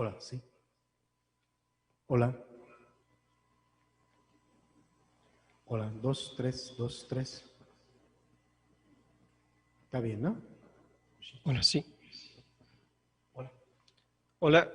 Hola, sí. Hola. Hola, 2, 3, 2, 3. Está bien, ¿no? Hola, sí. Hola. Hola.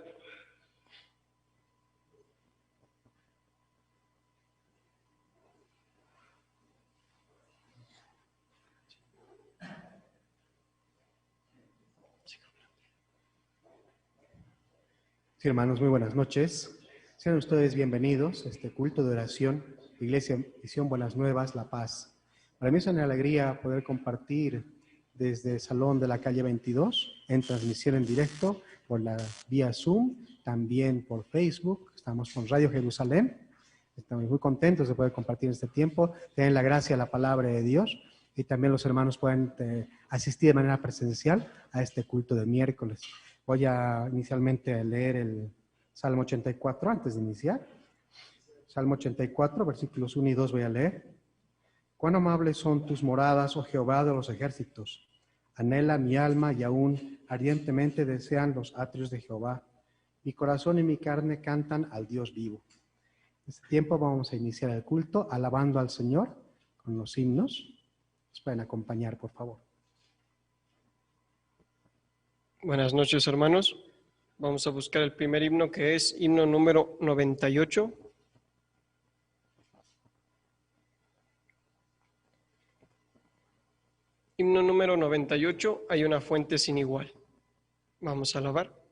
Sí, hermanos, muy buenas noches. Sean ustedes bienvenidos a este culto de oración, Iglesia Misión Buenas Nuevas, La Paz. Para mí es una alegría poder compartir desde el Salón de la Calle 22, en transmisión en directo por la vía Zoom, también por Facebook. Estamos con Radio Jerusalén. Estamos muy contentos de poder compartir este tiempo, tener la gracia, la palabra de Dios, y también los hermanos pueden asistir de manera presencial a este culto de miércoles. Voy a inicialmente leer el Salmo 84 antes de iniciar. Salmo 84, versículos 1 y 2 voy a leer. Cuán amables son tus moradas, oh Jehová de los ejércitos. Anhela mi alma y aún ardientemente desean los atrios de Jehová. Mi corazón y mi carne cantan al Dios vivo. En este tiempo vamos a iniciar el culto alabando al Señor con los himnos. Nos pueden acompañar, por favor. Buenas noches, hermanos. Vamos a buscar el primer himno, que es himno número 98. Himno número 98, hay una fuente sin igual. Vamos a alabar.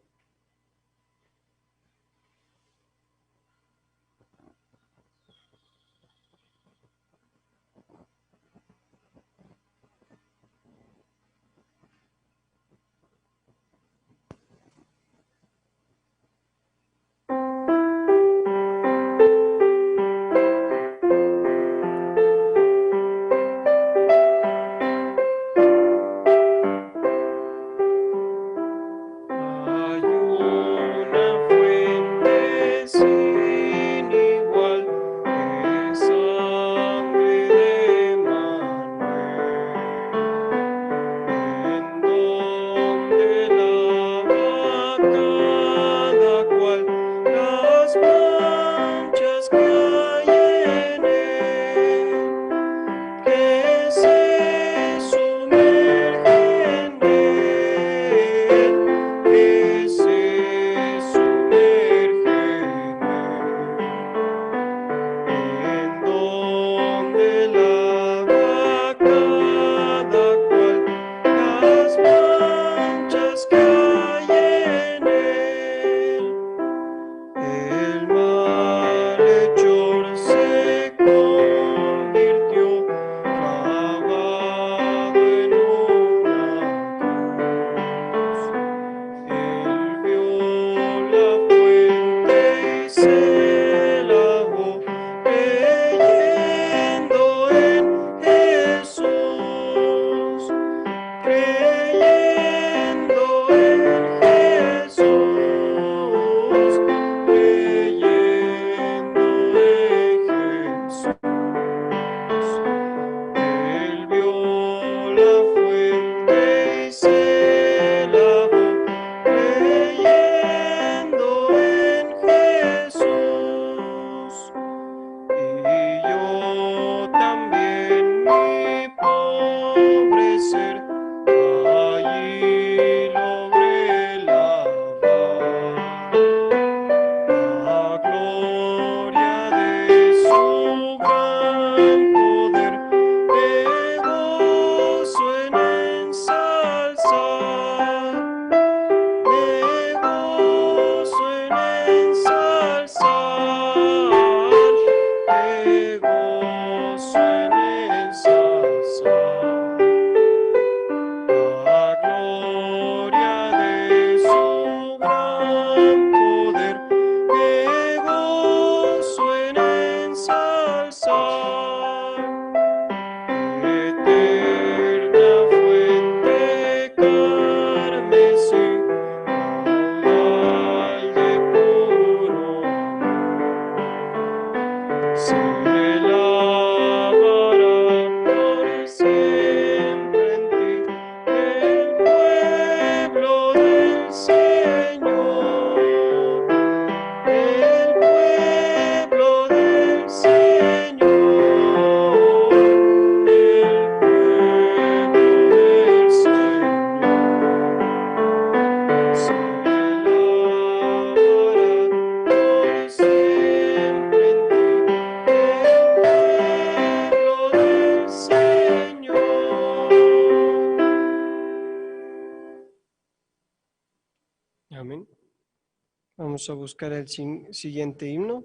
Amén. Vamos a buscar el siguiente himno,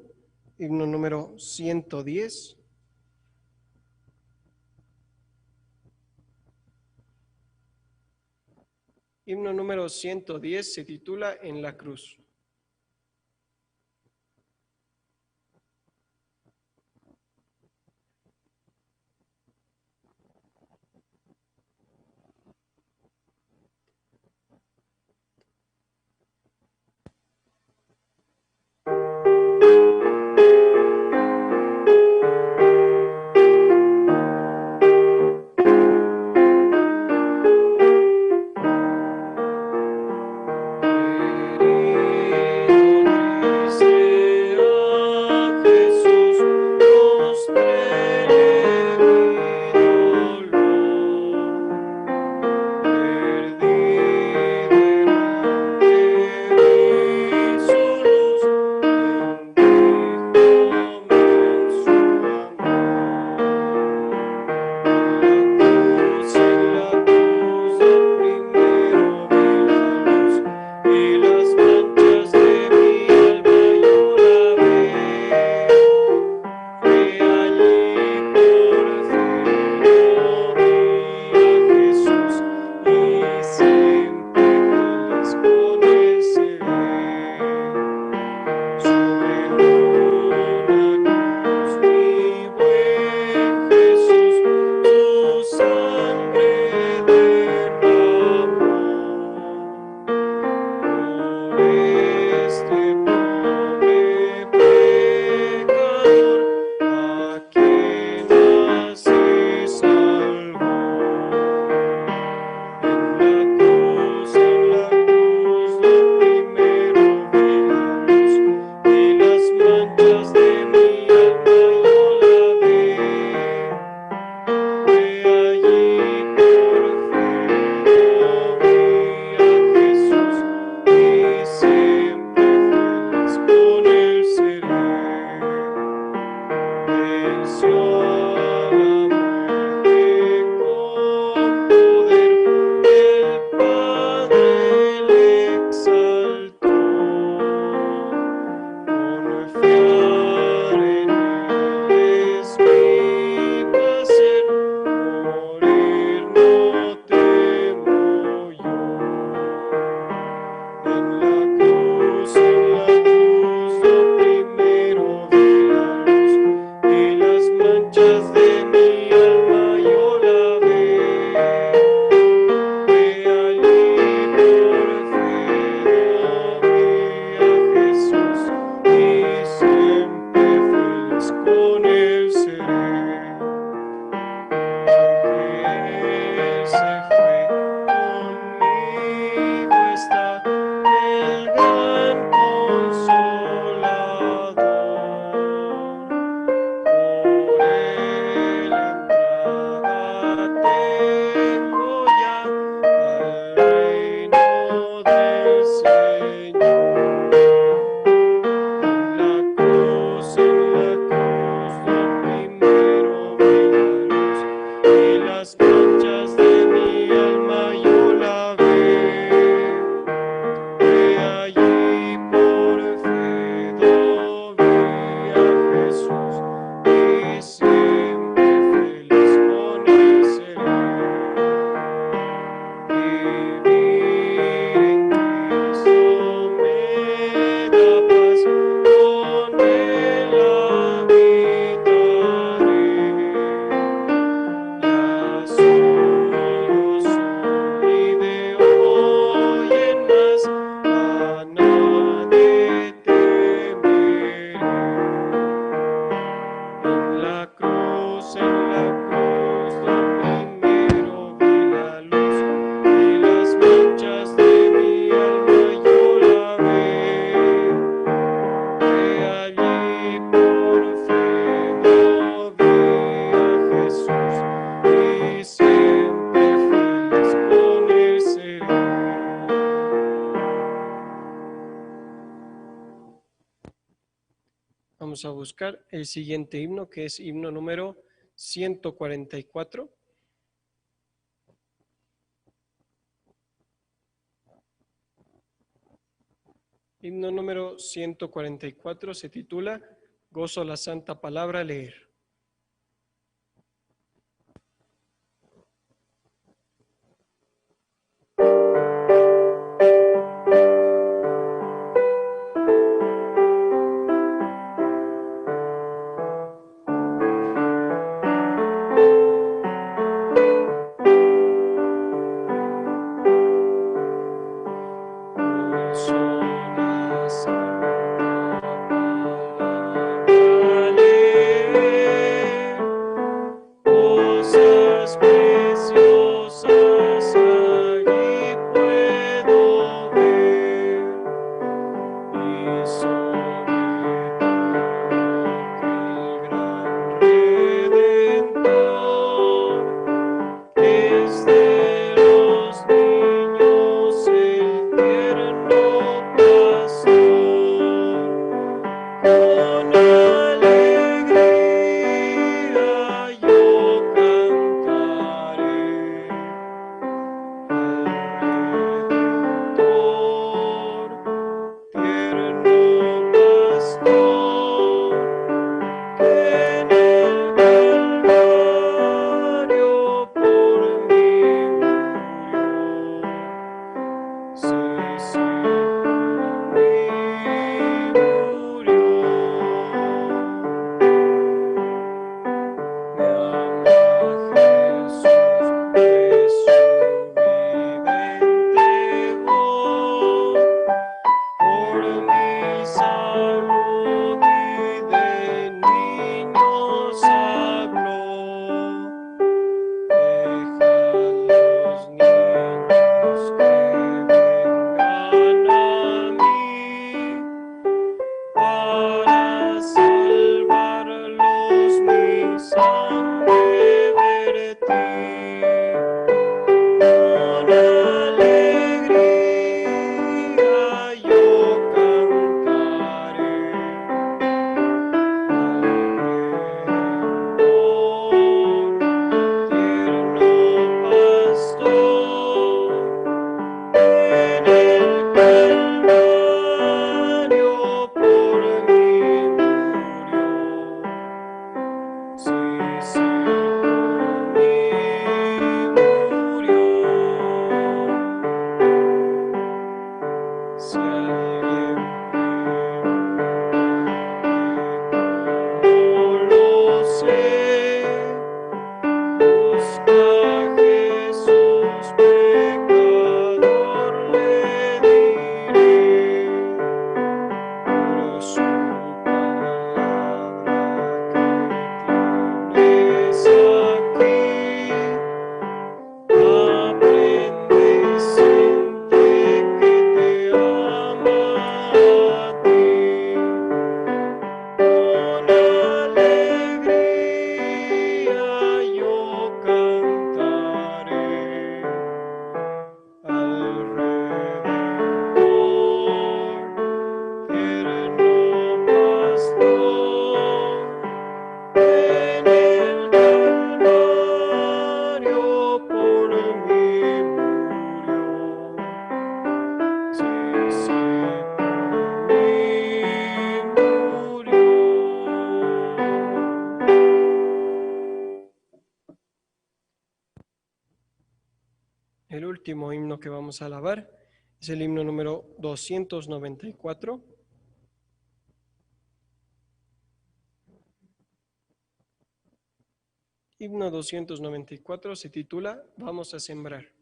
himno número 110. Himno número 110 se titula En la cruz. Vamos a buscar el siguiente himno, que es himno número 144. Himno número 144 se titula Gozo la Santa Palabra leer. El último himno que vamos a alabar es el himno número 294. Himno 294 se titula Vamos a sembrar.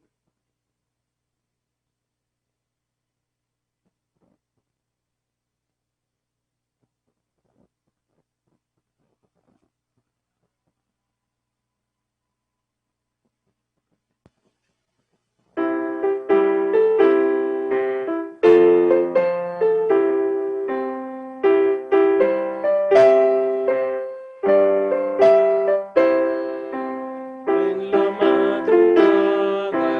En la madrugada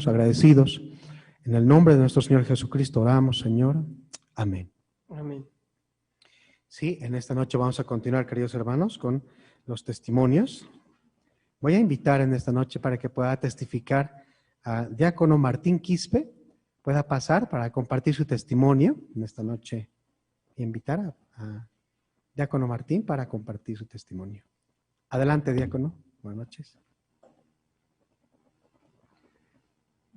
Agradecidos. En el nombre de nuestro Señor Jesucristo oramos, Señor. Amén. Amén. Sí, en esta noche vamos a continuar, queridos hermanos, con los testimonios. Voy a invitar en esta noche para que pueda testificar a Diácono Martín Quispe, pueda pasar para compartir su testimonio en esta noche. Invitar a Diácono Martín para compartir su testimonio. Adelante, Diácono. Buenas noches.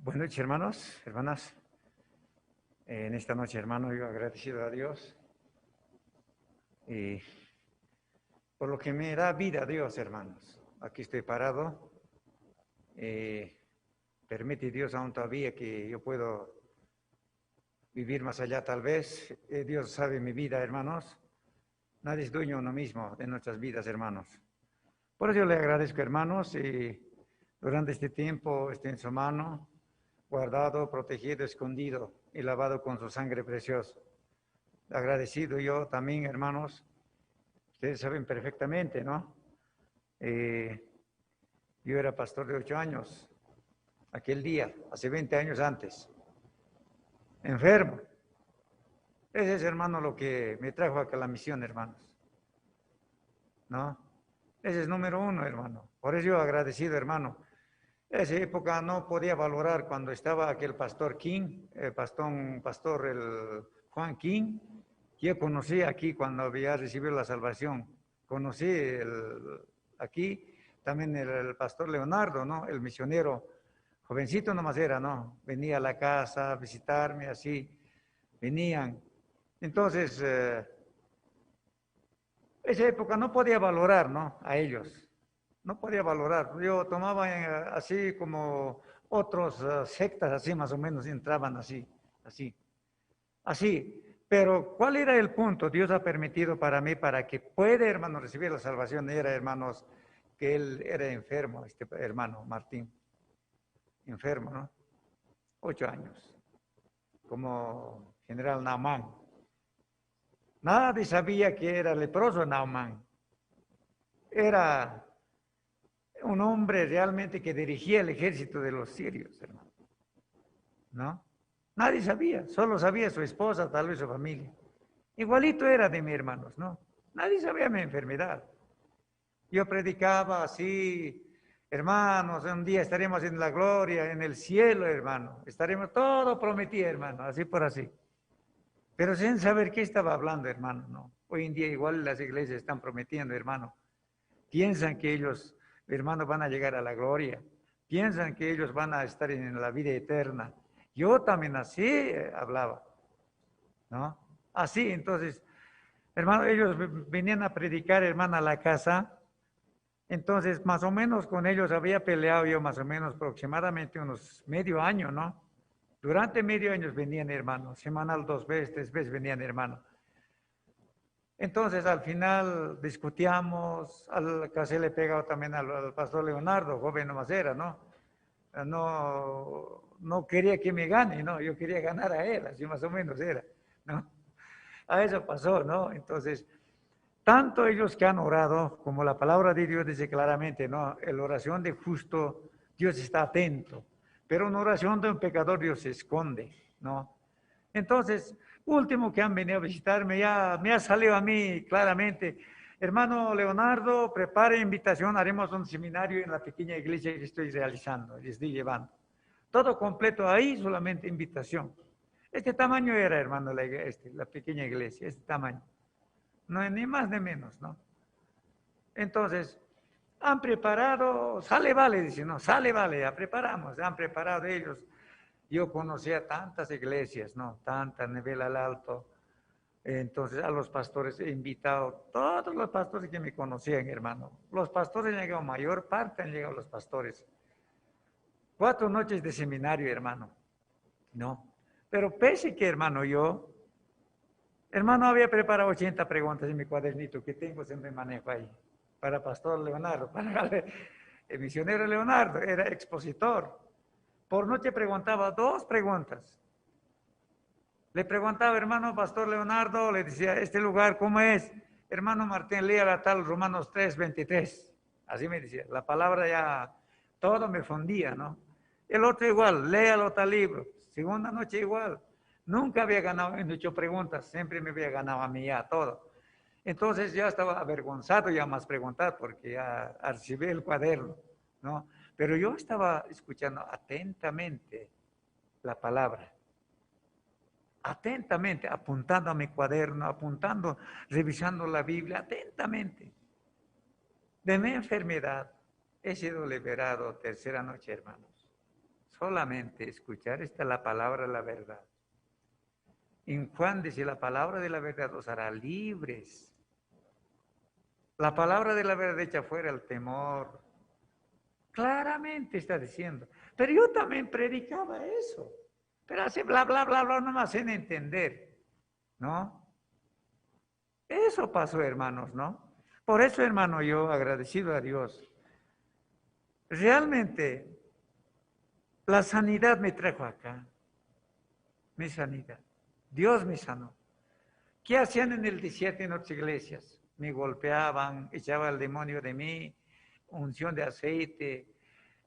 Buenas noches, hermanos, hermanas. En esta noche, hermano, yo agradecido a Dios por lo que me da vida, Dios, hermanos. Aquí estoy parado. Permite Dios aún todavía que yo puedo vivir más allá, tal vez. Dios sabe mi vida, hermanos. Nadie es dueño uno mismo de nuestras vidas, hermanos. Por eso yo le agradezco, hermanos, y durante este tiempo esté en su mano, guardado, protegido, escondido y lavado con su sangre preciosa. Agradecido yo también, hermanos. Ustedes saben perfectamente, ¿no? Yo era pastor de 8 años, aquel día, hace 20 años antes, enfermo. Ese es, hermano, lo que me trajo acá a la misión, hermanos. ¿No? Ese es número 1, hermano. Por eso yo agradecido, hermano. Esa época no podía valorar cuando estaba aquel pastor King, el Juan King, que yo conocí aquí cuando había recibido la salvación. Conocí aquí también el pastor Leonardo, ¿no? El misionero, jovencito nomás era, ¿no? Venía a la casa a visitarme, así, venían. Entonces, esa época no podía valorar, ¿no? A ellos. No podía valorar. Yo tomaba así como otros sectas, así más o menos, entraban así. Pero, ¿cuál era el punto? Dios ha permitido para mí, para que pueda, hermano, recibir la salvación. Era, hermanos, que él era enfermo, este hermano Martín. Enfermo, ¿no? 8 años. Como general Naamán. Nadie sabía que era leproso Naamán. Era un hombre realmente que dirigía el ejército de los sirios, hermano. ¿No? Nadie sabía, solo sabía su esposa, tal vez su familia. Igualito era de mis hermanos, ¿no? Nadie sabía mi enfermedad. Yo predicaba así, hermanos, un día estaremos en la gloria, en el cielo, hermano. Estaremos, todo prometía, hermano, así por así. Pero sin saber qué estaba hablando, hermano, ¿no? Hoy en día igual las iglesias están prometiendo, hermano. Piensan que ellos, hermanos, van a llegar a la gloria. Piensan que ellos van a estar en la vida eterna. Yo también así hablaba, ¿no? Así, entonces, hermano, ellos venían a predicar, hermano, a la casa. Entonces, más o menos con ellos había peleado yo más o menos aproximadamente unos medio año, ¿no? Durante medio año venían, hermano, semanal 2 veces, 3 veces venían, hermano. Entonces, al final discutíamos, casi le he pegado también al pastor Leonardo, joven nomás era, ¿no? No quería que me gane, ¿no? Yo quería ganar a él, así más o menos era, ¿no? A eso pasó, ¿no? Entonces, tanto ellos que han orado, como la palabra de Dios dice claramente, ¿no? En la oración de justo, Dios está atento, pero en la oración de un pecador Dios se esconde, ¿no? Entonces, último que han venido a visitarme, ya me ha salido a mí claramente, hermano Leonardo, prepare invitación, haremos un seminario en la pequeña iglesia que estoy realizando, y estoy llevando. Todo completo ahí, solamente invitación. Este tamaño era, hermano, la pequeña iglesia, este tamaño. No, ni más ni menos, ¿no? Entonces, han preparado, sale vale, dice, no, sale vale, ya preparamos, han preparado ellos. Yo conocía tantas iglesias, ¿no? Tantas, nivel al alto. Entonces a los pastores he invitado, todos los pastores que me conocían, hermano. Los pastores han llegado, mayor parte han llegado los pastores. 4 noches de seminario, hermano. No. Pero pese que, hermano, hermano, había preparado 80 preguntas en mi cuadernito que tengo, siempre manejo ahí. Para Pastor Leonardo, para el misionero Leonardo, era expositor. Por noche preguntaba 2 preguntas. Le preguntaba, hermano Pastor Leonardo, le decía, ¿este lugar cómo es? Hermano Martín, lea la tal Romanos 3:23. Así me decía, la palabra ya, todo me fundía, ¿no? El otro igual, léalo tal libro. Segunda noche igual. Nunca había ganado en 8 preguntas, siempre me había ganado a mí ya todo. Entonces ya estaba avergonzado ya más preguntar porque ya archivé el cuaderno, ¿no? Pero yo estaba escuchando atentamente la palabra. Atentamente, apuntando a mi cuaderno, apuntando, revisando la Biblia, atentamente. De mi enfermedad he sido liberado 3.ª noche, hermanos. Solamente escuchar esta la palabra de la verdad. En Juan dice, la palabra de la verdad os hará libres. La palabra de la verdad echa fuera el temor. Claramente está diciendo. Pero yo también predicaba eso. Pero hace bla, bla, bla, bla, no me hacen entender, ¿no? Eso pasó, hermanos, ¿no? Por eso, hermano, yo agradecido a Dios. Realmente, la sanidad me trajo acá. Mi sanidad. Dios me sanó. ¿Qué hacían en el desierto en otras iglesias? Me golpeaban, echaban el demonio de mí, unción de aceite.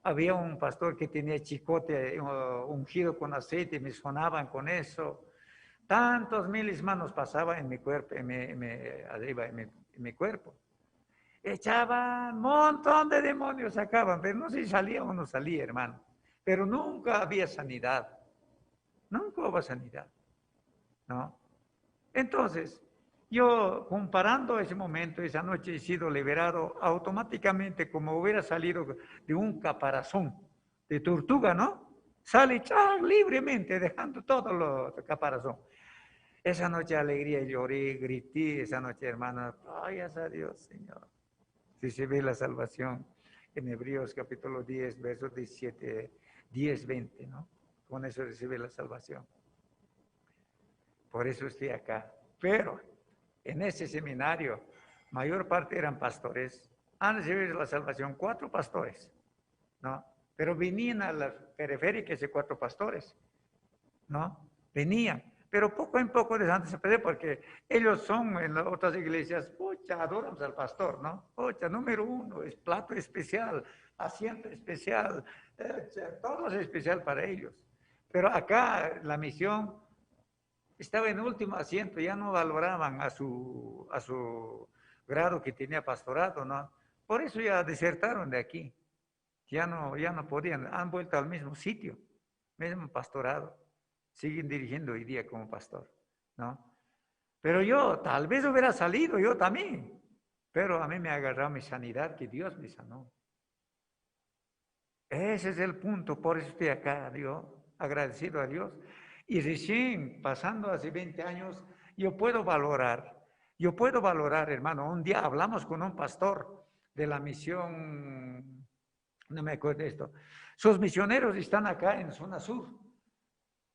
Había un pastor que tenía chicote ungido con aceite, me sonaban con eso. Tantos miles manos pasaban en mi cuerpo, arriba en mi cuerpo. Echaban un montón de demonios, sacaban, pero no sé si salía o no salía, hermano. Pero nunca había sanidad. Nunca hubo sanidad, ¿no? Entonces, yo comparando ese momento, esa noche he sido liberado automáticamente como hubiera salido de un caparazón de tortuga, ¿no? Sale libremente dejando todo lo caparazón. Esa noche alegría, lloré, grité, esa noche, hermana, gracias a Dios, Señor. Si se ve la salvación en Hebreos capítulo 10, versos 17, 10, 20, ¿no? Con eso recibe la salvación. Por eso estoy acá. Pero en ese seminario, mayor parte eran pastores. Han recibido la salvación 4 pastores, ¿no? Pero venían a las periféricas de 4 pastores, ¿no? Venían. Pero poco en poco les han perder porque ellos son en las otras iglesias, pucha, adoramos al pastor, ¿no? Pucha, número 1, es plato especial, asiento especial, todo es especial para ellos. Pero acá la misión estaba en último asiento, ya no valoraban a su grado que tenía pastorado, ¿no? Por eso ya desertaron de aquí. Ya no podían, han vuelto al mismo sitio, mismo pastorado. Siguen dirigiendo hoy día como pastor, ¿no? Pero yo tal vez hubiera salido, yo también. Pero a mí me agarró mi sanidad, que Dios me sanó. Ese es el punto, por eso estoy acá, Dios, agradecido a Dios. Y recién, pasando hace 20 años, yo puedo valorar, hermano, un día hablamos con un pastor de la misión, no me acuerdo de esto, sus misioneros están acá en zona sur,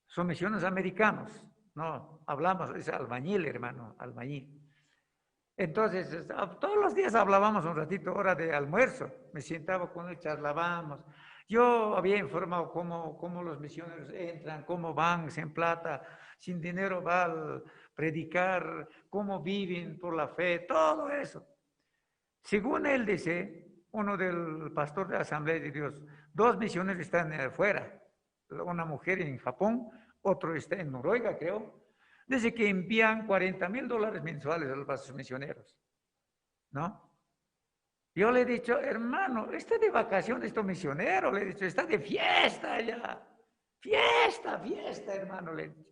son misiones americanos, no, hablamos, es albañil, hermano, albañil. Entonces, todos los días hablábamos un ratito, hora de almuerzo, me sentaba con él, charlábamos. Yo había informado cómo los misioneros entran, cómo van sin plata, sin dinero va a predicar, cómo viven por la fe, todo eso. Según él dice, uno del pastor de la Asamblea de Dios, 2 misioneros están afuera, una mujer en Japón, otro está en Noruega, creo. Dice que envían $40,000 mensuales a los misioneros, ¿no? Yo le he dicho, hermano, está de vacaciones estos misioneros, le he dicho, está de fiesta ya. Fiesta, hermano, le he dicho.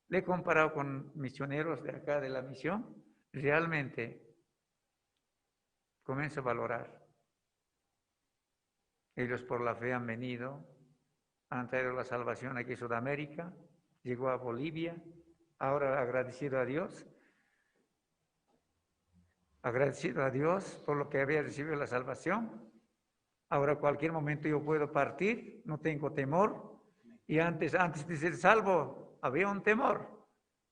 Le he comparado con misioneros de acá de la misión. Realmente, comienzo a valorar. Ellos por la fe han venido, han traído la salvación aquí en Sudamérica, llegó a Bolivia, ahora agradecido a Dios por lo que había recibido la salvación. Ahora cualquier momento yo puedo partir, no tengo temor. Y antes de ser salvo, había un temor.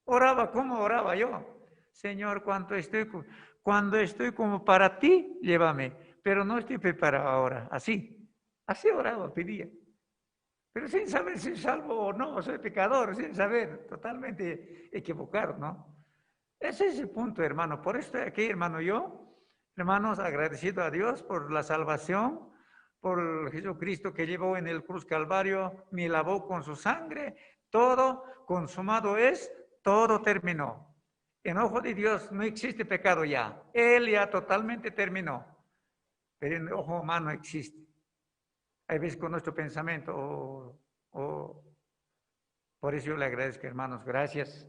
Oraba, ¿cómo oraba yo? Señor, cuando estoy como para ti, llévame. Pero no estoy preparado ahora, así oraba, pedía. Pero sin saber si soy salvo o no, soy pecador, sin saber, totalmente equivocado, ¿no? Ese es el punto, hermano. Por eso estoy aquí, hermano, hermanos, agradecido a Dios por la salvación, por Jesucristo que llevó en el cruz Calvario, me lavó con su sangre, todo consumado es, todo terminó. En ojo de Dios no existe pecado ya, Él ya totalmente terminó, pero en ojo humano existe. Hay veces con nuestro pensamiento, por eso yo le agradezco, hermanos, gracias,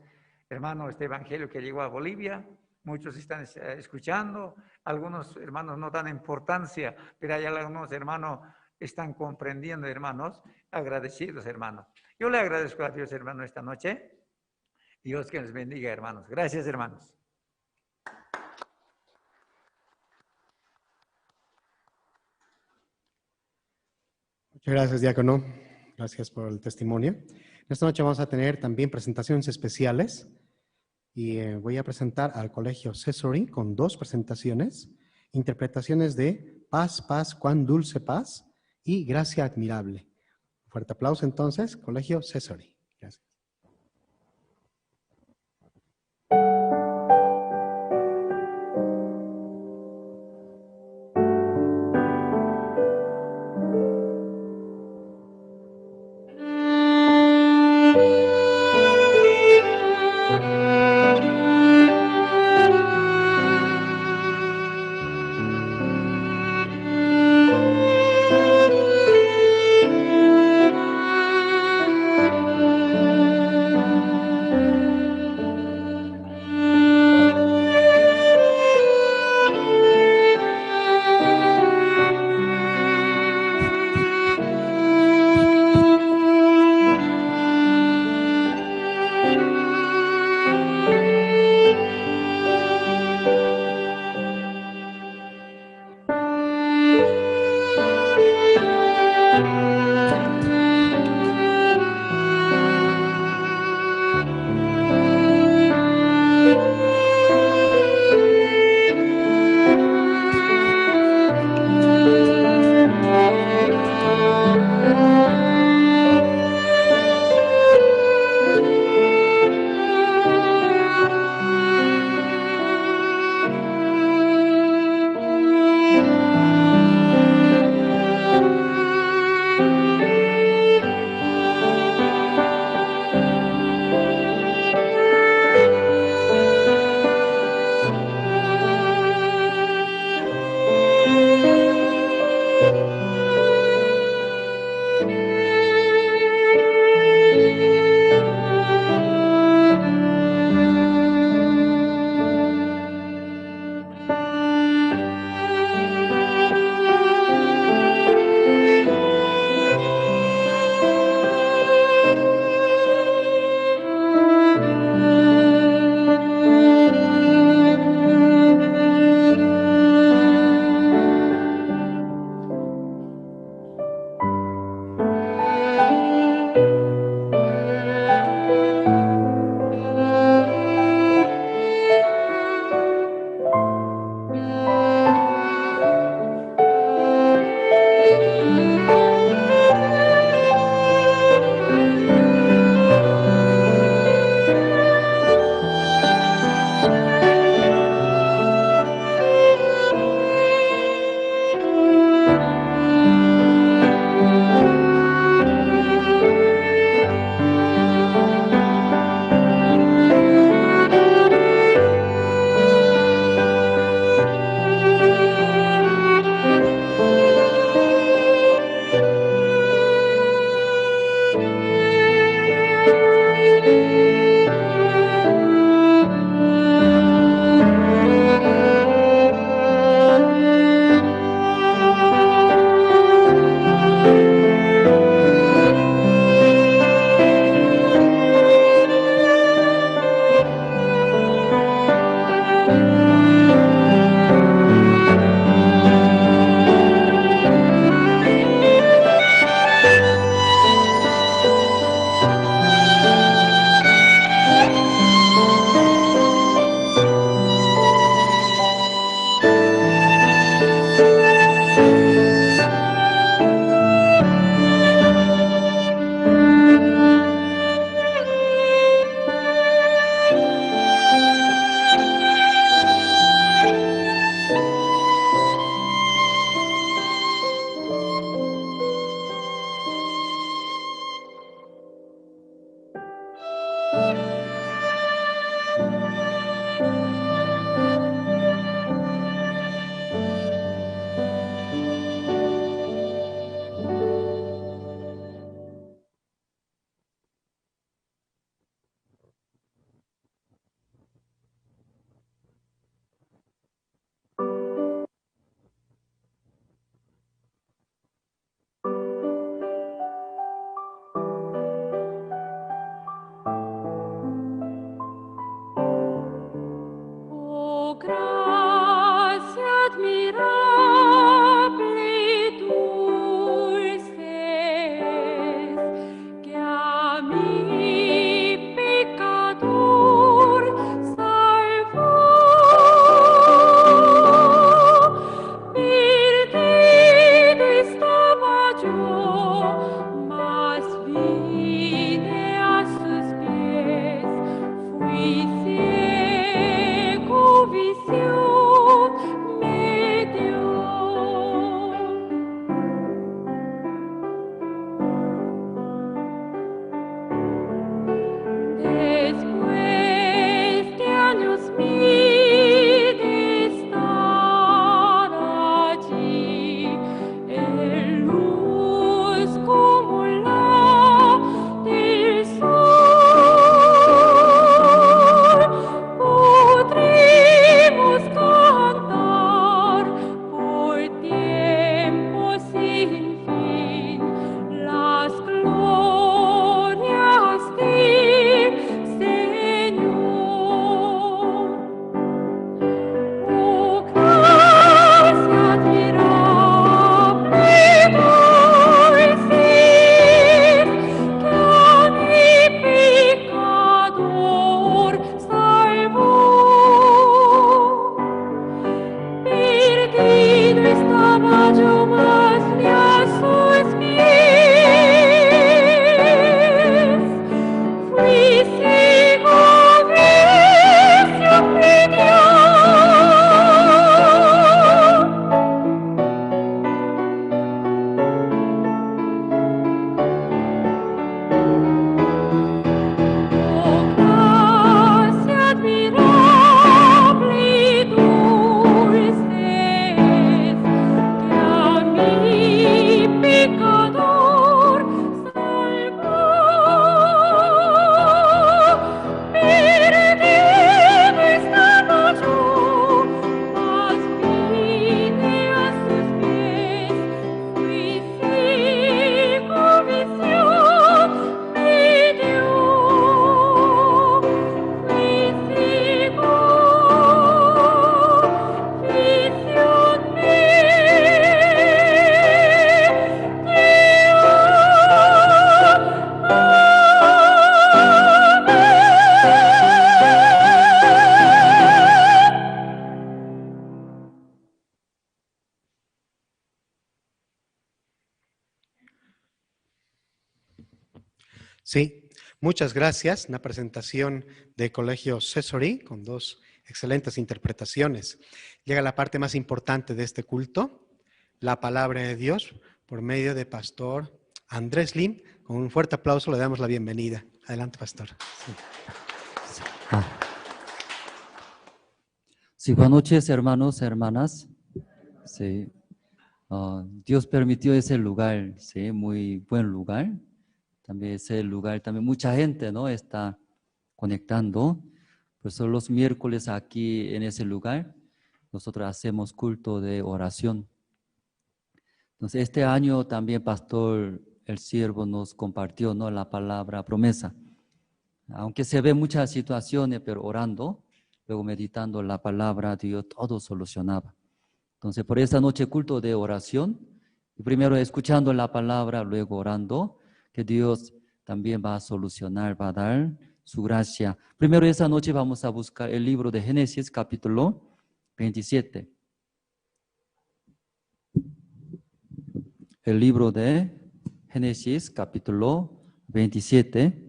hermano, este evangelio que llegó a Bolivia. Muchos están escuchando, algunos hermanos no dan importancia, pero hay algunos hermanos están comprendiendo, hermanos, agradecidos, hermanos. Yo le agradezco a Dios, hermano, esta noche. Dios que les bendiga, hermanos. Gracias, hermanos. Muchas gracias, diácono. Gracias por el testimonio. Esta noche vamos a tener también presentaciones especiales. Y voy a presentar al Colegio Cesori con 2 presentaciones, interpretaciones de Paz, paz, cuán dulce paz y Gracia admirable. Un fuerte aplauso entonces, Colegio Cesori. Gracias. Sí, muchas gracias. Una presentación de Colegio Cesori con 2 excelentes interpretaciones. Llega la parte más importante de este culto, la palabra de Dios, por medio de Pastor Andrés Lim. Con un fuerte aplauso le damos la bienvenida. Adelante, Pastor. Sí. Sí, buenas noches, hermanos, hermanas. Sí. Dios permitió ese lugar, sí, muy buen lugar. También ese lugar, también mucha gente, ¿no?, está conectando. Por eso los miércoles aquí en ese lugar nosotros hacemos culto de oración. Entonces este año también Pastor el siervo nos compartió, ¿no?, la palabra promesa. Aunque se ve muchas situaciones, pero orando, luego meditando la palabra, Dios todo solucionaba. Entonces, por esta noche culto de oración, primero escuchando la palabra, luego orando, que Dios también va a solucionar, va a dar su gracia. Primero esta noche vamos a buscar el libro de Génesis, capítulo 27. El libro de Génesis, capítulo 27.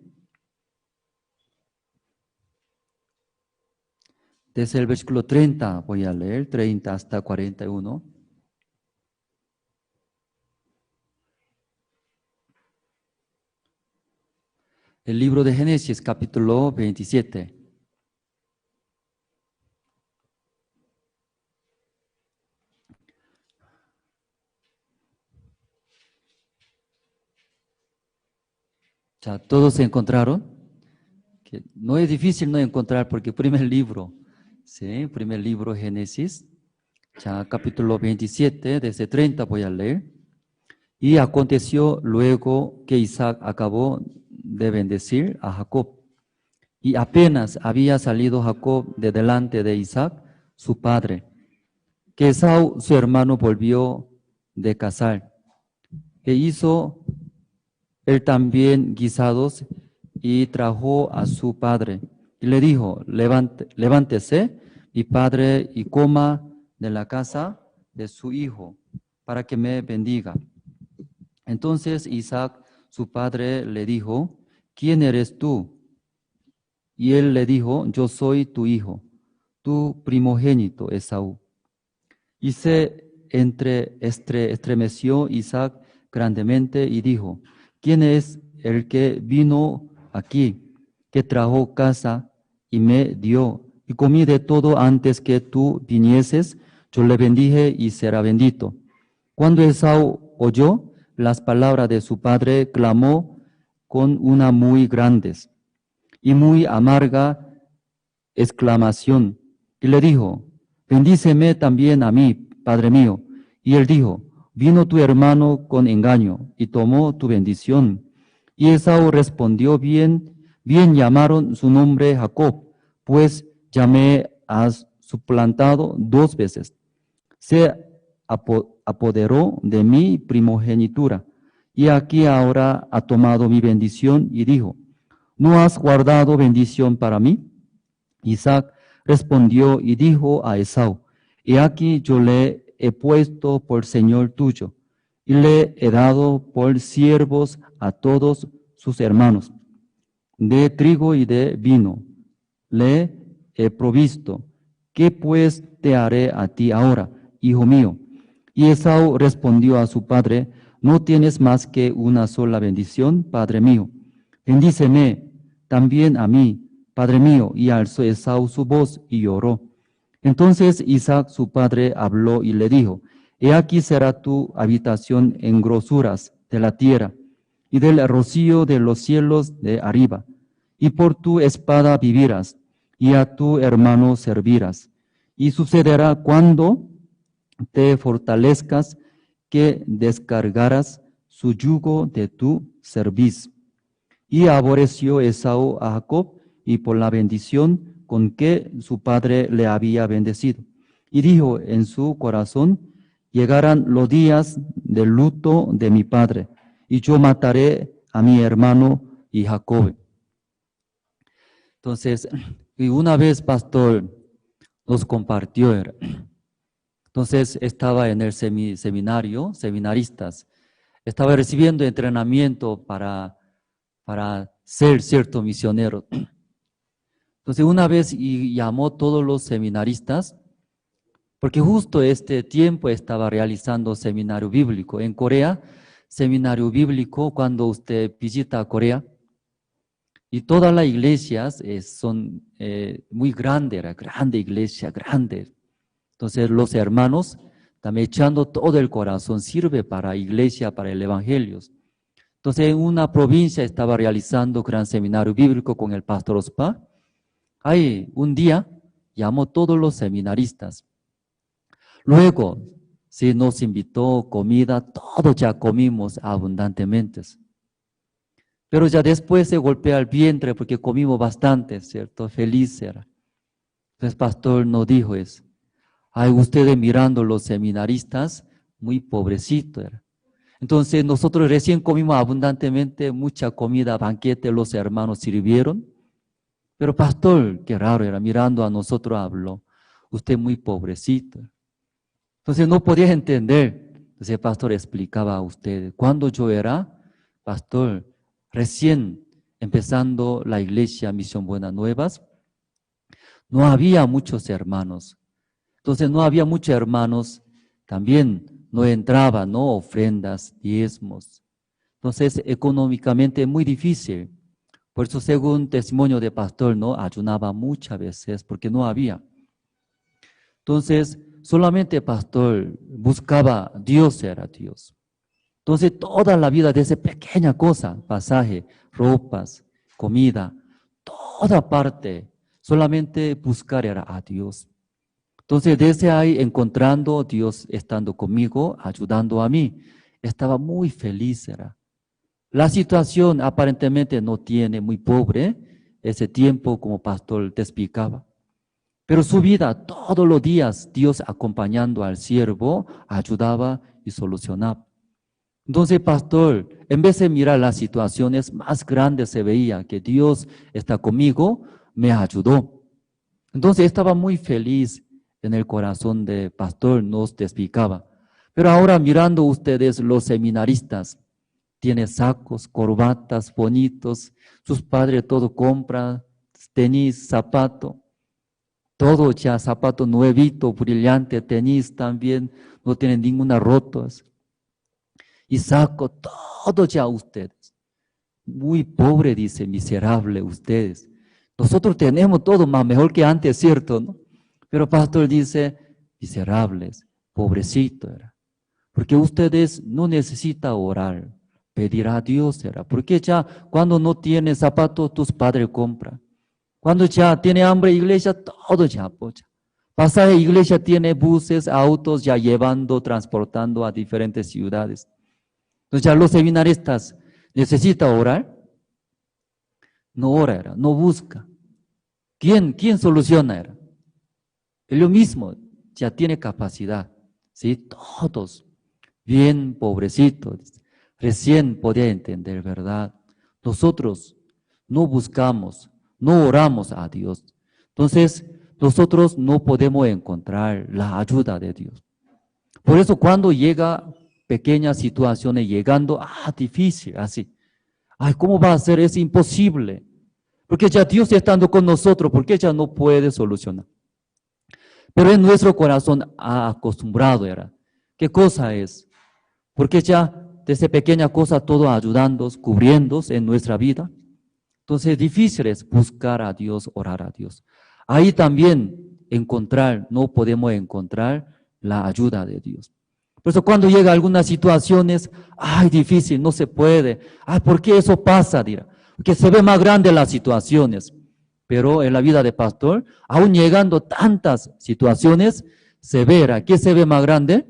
Desde el versículo 30 voy a leer, 30 hasta 41. El libro de Génesis, capítulo 27. Ya, ¿todos se encontraron? Que no es difícil no encontrar porque primer libro, ¿sí? Primer libro Génesis, ya capítulo 27, desde 30 voy a leer. Y aconteció luego que Isaac acabó de bendecir a Jacob. Y apenas había salido Jacob de delante de Isaac, su padre, que Esaú, su hermano, volvió de cazar. E hizo él también guisados y trajo a su padre. Y le dijo, levántese, mi padre, y coma de la casa de su hijo, para que me bendiga. Entonces Isaac, su padre, le dijo, ¿quién eres tú? Y él le dijo, yo soy tu hijo, tu primogénito Esaú. Y se estremeció Isaac grandemente y dijo, ¿quién es el que vino aquí, que trajo casa y me dio? Y comí de todo antes que tú vinieses, yo le bendije y será bendito. Cuando Esaú oyó las palabras de su padre, clamó con una muy grande y muy amarga exclamación, y le dijo, bendíceme también a mí, padre mío. Y él dijo, vino tu hermano con engaño y tomó tu bendición. Y Esaú respondió, bien llamaron su nombre Jacob, pues ya me has suplantado 2 veces. Se apoderó de mi primogenitura, y aquí ahora ha tomado mi bendición, y dijo, ¿no has guardado bendición para mí? Isaac respondió y dijo a Esaú, he aquí yo le he puesto por señor tuyo, y le he dado por siervos a todos sus hermanos. De trigo y de vino le he provisto. ¿Qué pues te haré a ti ahora, hijo mío? Y Esaú respondió a su padre, no tienes más que una sola bendición, padre mío. Bendíceme también a mí, padre mío. Y alzó Esaú su voz y lloró. Entonces Isaac su padre habló y le dijo, he aquí será tu habitación en grosuras de la tierra y del rocío de los cielos de arriba, y por tu espada vivirás, y a tu hermano servirás. Y sucederá cuando te fortalezcas que descargarás su yugo de tu cerviz. Y aborreció Esaú a Jacob y por la bendición con que su padre le había bendecido. Y dijo en su corazón, llegarán los días del luto de mi padre, y yo mataré a mi hermano y Jacob. Entonces, y una vez pastor nos compartió, entonces estaba en el seminario, seminaristas, estaba recibiendo entrenamiento para para ser cierto misionero. Entonces una vez llamó a todos los seminaristas, porque justo este tiempo estaba realizando seminario bíblico. En Corea, seminario bíblico, cuando usted visita Corea, y todas las iglesias son muy grandes, era grande iglesia, grande. Entonces los hermanos también echando todo el corazón, sirve para iglesia, para el evangelio. Entonces en una provincia estaba realizando gran seminario bíblico con el pastor Ospa. Ahí un día llamó a todos los seminaristas. Luego sí nos invitó comida, todos ya comimos abundantemente. Pero ya después se golpea el vientre porque comimos bastante, ¿cierto? Feliz era. Entonces el pastor nos dijo eso. Ay, ustedes mirando los seminaristas, muy pobrecito era. Entonces nosotros recién comimos abundantemente, mucha comida, banquete, los hermanos sirvieron. Pero pastor, qué raro era, mirando a nosotros habló, usted muy pobrecito. Entonces no podía entender. Entonces el pastor explicaba a ustedes, cuando yo era pastor, recién empezando la iglesia Misión Buenas Nuevas, no había muchos hermanos. Entonces no había muchos hermanos, también no entraban, ¿no? Ofrendas, diezmos. Entonces económicamente muy difícil. Por eso según testimonio de pastor, ¿no? Ayunaba muchas veces porque no había. Entonces solamente pastor buscaba, Dios era Dios. Entonces toda la vida de esa pequeña cosa, pasaje, ropas, comida, toda parte, solamente buscar era a Dios. Entonces desde ahí encontrando a Dios estando conmigo, ayudando a mí, estaba muy feliz era. La situación aparentemente no tiene muy pobre, ese tiempo como pastor te explicaba. Pero su vida todos los días Dios acompañando al siervo, ayudaba y solucionaba. Entonces, pastor, en vez de mirar las situaciones más grandes, se veía que Dios está conmigo, me ayudó. Entonces, estaba muy feliz en el corazón de pastor, nos explicaba. Pero ahora mirando ustedes los seminaristas, tiene sacos, corbatas bonitos, sus padres todo compran, tenis, zapato, todo ya, zapato nuevito, brillante, tenis también, no tienen ninguna rotos. Y saco todo ya ustedes. Muy pobre, dice, miserable ustedes. Nosotros tenemos todo más mejor que antes, ¿cierto? ¿No? Pero pastor dice, miserables, pobrecito era. Porque ustedes no necesitan orar, pedir a Dios era. Porque ya cuando no tiene zapatos, tus padres compran. Cuando ya tiene hambre, iglesia, todo ya apoya. Pasaje, iglesia tiene buses, autos ya llevando, transportando a diferentes ciudades. Entonces ya los seminaristas necesitan orar. No ora era, no busca. ¿Quién soluciona era? Él mismo ya tiene capacidad. ¿Sí? Todos. Bien pobrecitos. Recién podía entender, ¿verdad? Nosotros no buscamos, no oramos a Dios. Entonces, nosotros no podemos encontrar la ayuda de Dios. Por eso cuando llega pequeñas situaciones llegando, difícil, así. ¿Cómo va a ser? Es imposible. Porque ya Dios estando con nosotros, porque ya no puede solucionar. Pero en nuestro corazón acostumbrado era. ¿Qué cosa es? Porque ya desde pequeña cosa todo ayudando, cubriéndose en nuestra vida. Entonces difícil es buscar a Dios, orar a Dios. Ahí también no podemos encontrar la ayuda de Dios. Por eso cuando llega algunas situaciones, difícil, no se puede. ¿Por qué eso pasa? Dirá. Porque se ve más grande las situaciones. Pero en la vida de pastor, aún llegando tantas situaciones, se verá. ¿Qué se ve más grande?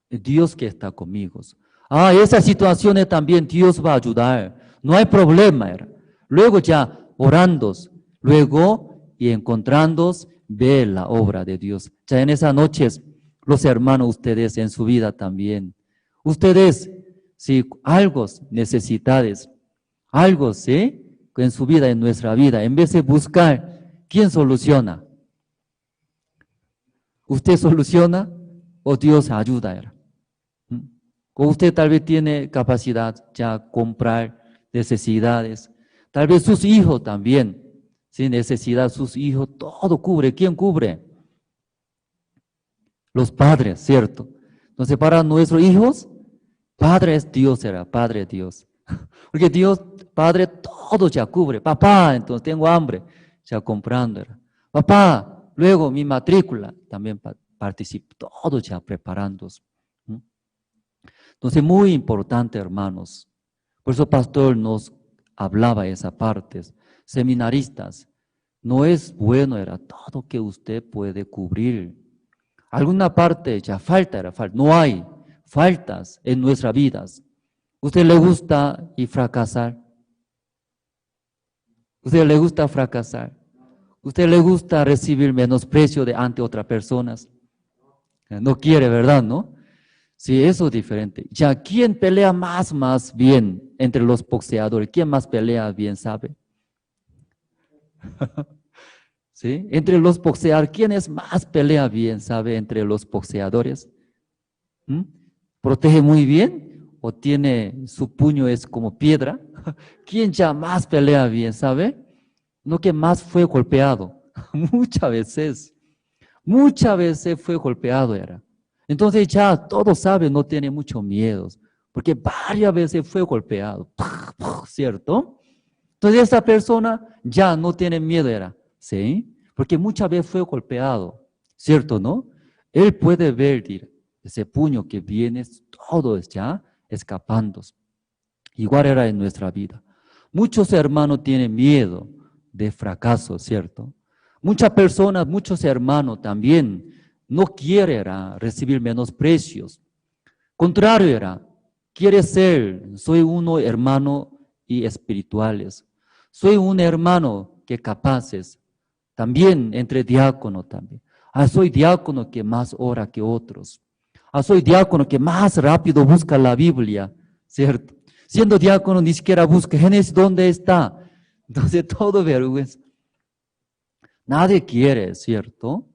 Dios que está conmigo. Esas situaciones también Dios va a ayudar. No hay problema. Luego ya orando, luego y encontrándos, ve la obra de Dios. Ya en esas noches, los hermanos, ustedes en su vida también. Ustedes, si algo necesitades, algo, ¿sí? En su vida, en nuestra vida, en vez de buscar, ¿quién soluciona? ¿Usted soluciona o Dios ayuda? O usted tal vez tiene capacidad ya comprar necesidades. Tal vez sus hijos también, sin necesidad, sus hijos, todo cubre. ¿Quién cubre? Los padres, ¿cierto? Entonces, para nuestros hijos, Padre es Dios, era Padre es Dios. Porque Dios, Padre, todo ya cubre. Papá, entonces tengo hambre, ya comprando era. Papá, luego mi matrícula, también participo, todo ya preparándose. Entonces, muy importante, hermanos. Por eso, pastor nos hablaba esa parte. Seminaristas, no es bueno, era todo que usted puede cubrir. Alguna parte ya falta, era falta. No hay faltas en nuestras vidas. ¿Usted le gusta y fracasar? ¿Usted le gusta fracasar? ¿Usted le gusta recibir menosprecio de ante otras personas? No quiere, ¿verdad? ¿No? Sí, eso es diferente. Ya, ¿quién pelea más bien entre los boxeadores? ¿Quién más pelea bien, sabe? ¿Sí? Entre los boxeadores, ¿quién es más pelea bien, sabe, entre los boxeadores? ¿Protege muy bien? ¿O tiene, su puño es como piedra? ¿Quién ya más pelea bien, sabe? No, que más fue golpeado. Muchas veces fue golpeado era. Entonces ya todos saben, no tiene mucho miedo, porque varias veces fue golpeado, ¿cierto? Entonces esa persona ya no tiene miedo era, ¿sí? Porque muchas veces fue golpeado, ¿cierto, no? Él puede ver ese puño que viene, todo ya escapando. Igual era en nuestra vida. Muchos hermanos tienen miedo de fracaso, ¿cierto? Muchas personas, muchos hermanos también no quieren recibir menosprecios. Contrario quiere ser, soy uno hermano y espirituales. Soy un hermano que capaces, también entre diáconos también. Soy diácono que más ora que otros. Soy diácono que más rápido busca la Biblia, ¿cierto? Siendo diácono ni siquiera busca Génesis, ¿dónde está? Entonces todo vergüenza. Nadie quiere, ¿cierto?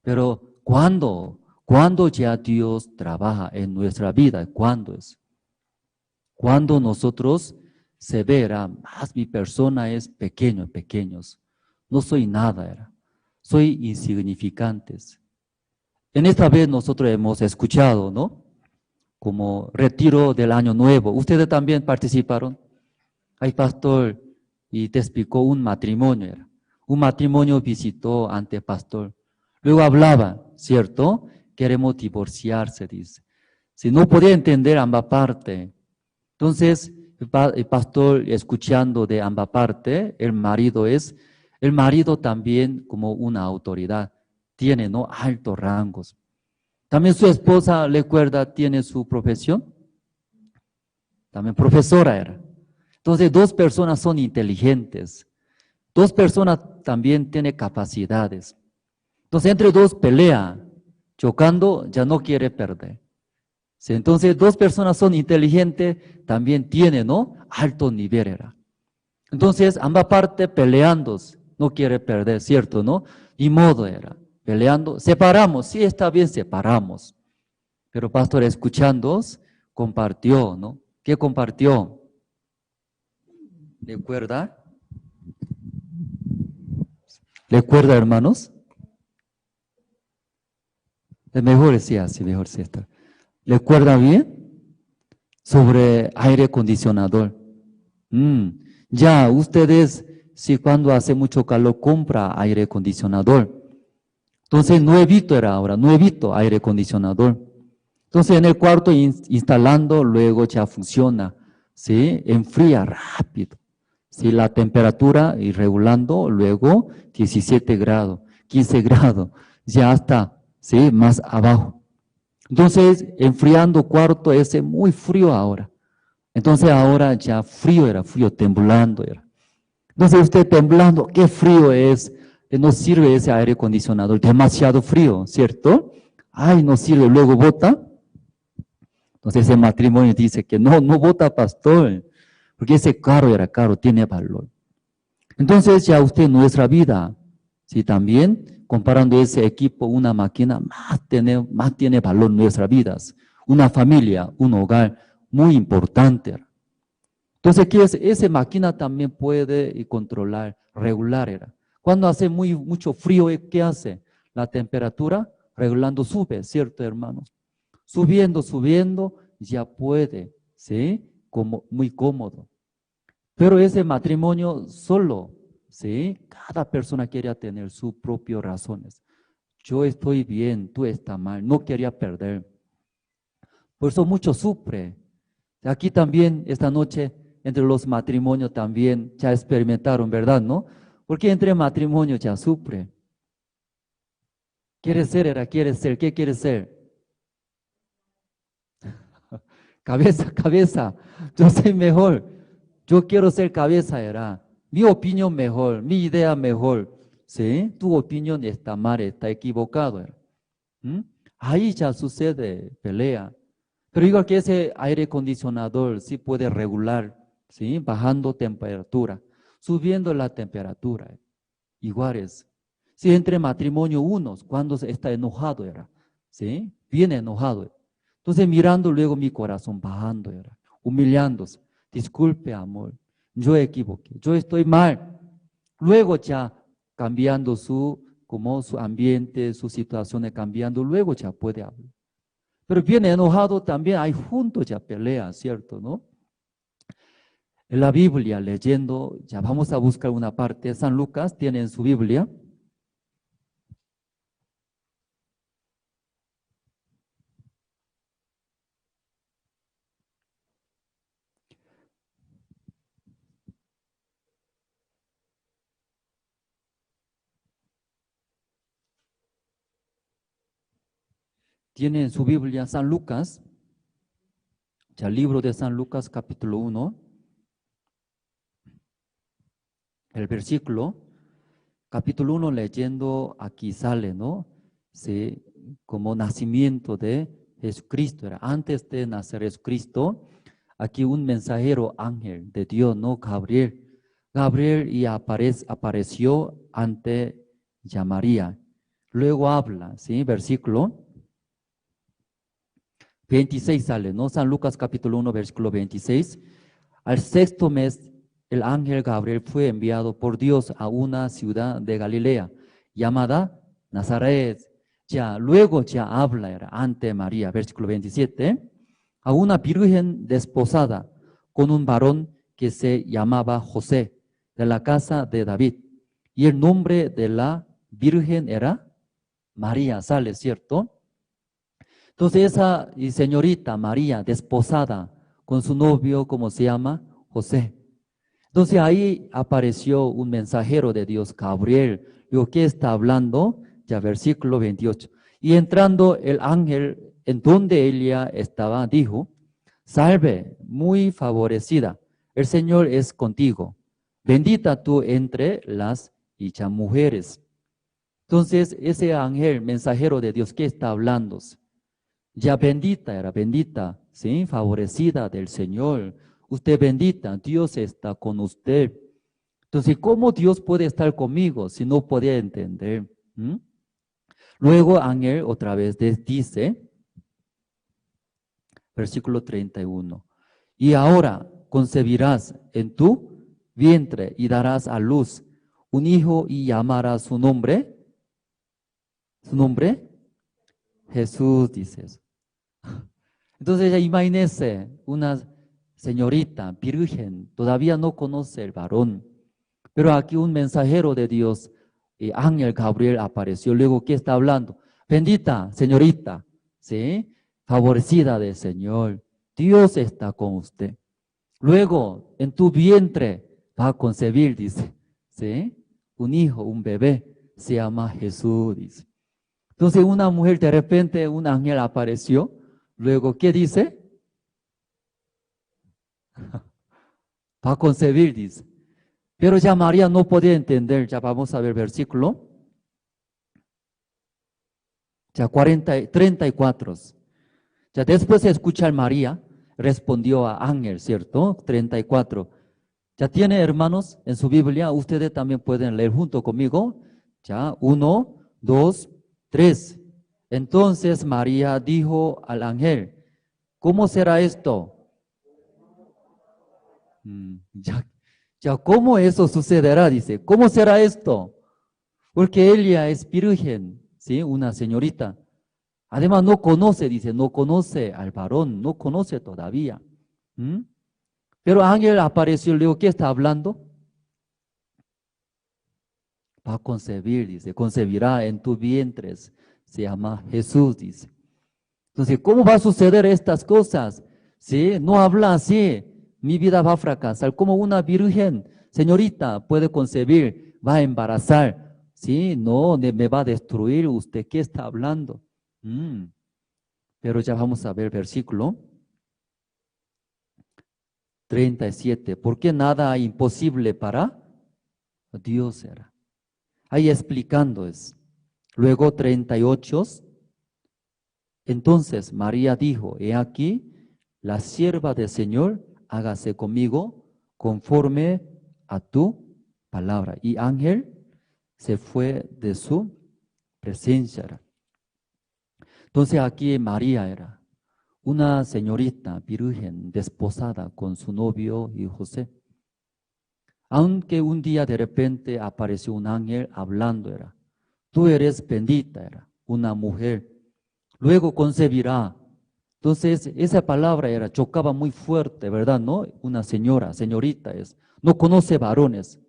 Pero ¿cuándo ya Dios trabaja en nuestra vida? ¿Cuándo es? Cuando nosotros se verá, más mi persona es pequeños. No soy nada, soy insignificantes. En esta vez nosotros hemos escuchado, ¿no? Como retiro del año nuevo. ¿Ustedes también participaron? Hay pastor y te explicó un matrimonio. Un matrimonio visitó ante pastor. Luego hablaba, ¿cierto? Queremos divorciarse, dice. Si no podía entender ambas partes. Entonces, el pastor escuchando de ambas partes, el marido también como una autoridad. Tiene, ¿no? Altos rangos. También su esposa, recuerda, tiene su profesión. También profesora era. Entonces, dos personas son inteligentes. Dos personas también tienen capacidades. Entonces, entre dos pelea, chocando, ya no quiere perder. Sí, entonces, dos personas son inteligentes, también tienen, ¿no? Alto nivel era. Entonces, ambas partes peleando, no quiere perder, ¿cierto, no? Y modo era, peleando, separamos, sí está bien, separamos. Pero pastor, escuchando, compartió, ¿no? ¿Qué compartió? ¿Recuerda? ¿Recuerda, hermanos? Es mejor sí así, mejor sí está. ¿Recuerda bien? Sobre aire acondicionador. Ya, ustedes, si cuando hace mucho calor, compra aire acondicionador. Entonces, no evito aire acondicionador. Entonces, en el cuarto instalando, luego ya funciona, ¿sí? Enfría rápido. ¿Sí? La temperatura y regulando, luego 17 grados, 15 grados, ya está, ¿sí? Más abajo. Entonces, enfriando cuarto ese muy frío ahora. Entonces, ahora ya frío, temblando era. Entonces, usted temblando, qué frío es, no sirve ese aire acondicionador, demasiado frío, ¿cierto? Ay, no sirve, luego bota. Entonces, ese matrimonio dice que no bota, pastor, porque ese carro era caro, tiene valor. Entonces, ya usted en nuestra vida, sí, también, comparando ese equipo, una máquina, más tiene valor en nuestras vidas. una familia, un hogar muy importante. Entonces, ¿qué es? Esa máquina también puede controlar, regular. Cuando hace mucho frío, ¿qué hace? La temperatura regulando sube, ¿cierto, hermanos? Subiendo, ya puede, ¿sí? Como muy cómodo. Pero ese matrimonio solo, ¿sí? Cada persona quería tener sus propias razones. Yo estoy bien, tú estás mal, no quería perder. Por eso mucho sufre. Aquí también, esta noche, entre los matrimonios también ya experimentaron, ¿verdad? ¿No? Porque entre matrimonios ya sufre. Quiere ser, ¿qué quiere ser? Cabeza. Yo soy mejor. Yo quiero ser cabeza, era. Mi opinión mejor, mi idea mejor. ¿Sí? Tu opinión está mal, está equivocado. ¿Mm? Ahí ya sucede pelea. Pero igual que ese aire acondicionador sí puede regular, ¿sí? Bajando temperatura, subiendo la temperatura. Igual es. Si entre matrimonio unos, cuando está enojado era, ¿sí? Bien enojado. Entonces mirando luego mi corazón bajando era, humillándose. Disculpe, amor, yo equivoqué, yo estoy mal. Luego ya cambiando como su ambiente, su situación cambiando, luego ya puede hablar. Pero bien enojado también hay juntos ya pelea, ¿cierto? ¿No? En la Biblia, leyendo, ya vamos a buscar una parte, San Lucas tiene en su Biblia. Tiene en su Biblia San Lucas, ya el libro de San Lucas capítulo 1, el versículo, capítulo 1 leyendo, aquí sale, ¿no? Sí, como nacimiento de Jesucristo, era antes de nacer Jesucristo, aquí un mensajero ángel de Dios, ¿no? Gabriel y apareció ante María. Luego habla, ¿sí? Versículo 26 sale, ¿no? San Lucas capítulo 1, versículo 26. Al sexto mes, el ángel Gabriel fue enviado por Dios a una ciudad de Galilea llamada Nazaret. Luego habla ante María, versículo 27, a una virgen desposada con un varón que se llamaba José, de la casa de David. Y el nombre de la virgen era María, sale, ¿cierto? Entonces esa señorita María, desposada con su novio, ¿cómo se llama? José. Entonces ahí apareció un mensajero de Dios, Gabriel. Digo, ¿qué está hablando? Ya versículo 28. Y entrando el ángel en donde ella estaba, dijo, salve, muy favorecida, el Señor es contigo. Bendita tú entre las mujeres. Entonces ese ángel, mensajero de Dios, ¿qué está hablando? Ya bendita, ¿sí? Favorecida del Señor. Usted bendita, Dios está con usted. Entonces, ¿cómo Dios puede estar conmigo si no podía entender? Luego ángel otra vez dice, versículo 31, y ahora concebirás en tu vientre y darás a luz un hijo y llamarás su nombre. ¿Su nombre? Jesús, dices. Entonces ya imagínese, una señorita virgen, todavía no conoce el varón, pero aquí un mensajero de Dios, ángel Gabriel apareció, luego ¿qué está hablando? Bendita señorita, ¿sí? Favorecida del Señor, Dios está con usted. Luego en tu vientre va a concebir, dice, ¿sí? Un hijo, un bebé, se llama Jesús, dice. Entonces una mujer, de repente un ángel apareció. Luego, ¿qué dice? Va a concebir, dice. Pero ya María no podía entender. Ya vamos a ver versículo. Ya 34. Ya después de escuchar María, respondió a ángel, ¿cierto? 34. Ya tiene, hermanos, en su Biblia. Ustedes también pueden leer junto conmigo. Ya, 1, 2, 3. Entonces María dijo al ángel, ¿Cómo será esto? Ya, ¿cómo eso sucederá? Dice, ¿cómo será esto? Porque ella es virgen, ¿sí? Una señorita. Además no conoce, dice, no conoce al varón, no conoce todavía. Pero ángel apareció y le dijo, ¿qué está hablando? Va a concebir, dice, concebirá en tu vientre, se llama Jesús, dice. Entonces, ¿cómo va a suceder estas cosas? ¿Sí? No habla así, mi vida va a fracasar. Como una virgen, señorita, puede concebir, va a embarazar. ¿Sí? No, me va a destruir. ¿Usted qué está hablando? Pero ya vamos a ver versículo 37. Porque nada imposible para Dios era. Ahí explicando es. Luego 38. Entonces María dijo, he aquí, la sierva del Señor, hágase conmigo conforme a tu palabra. Y ángel se fue de su presencia. Entonces aquí María era una señorita virgen desposada con su novio y José. Aunque un día de repente apareció un ángel hablando era, tú eres bendita era, una mujer, luego concebirá. Entonces esa palabra era, chocaba muy fuerte, ¿verdad? ¿No? Una señorita es, no conoce varones,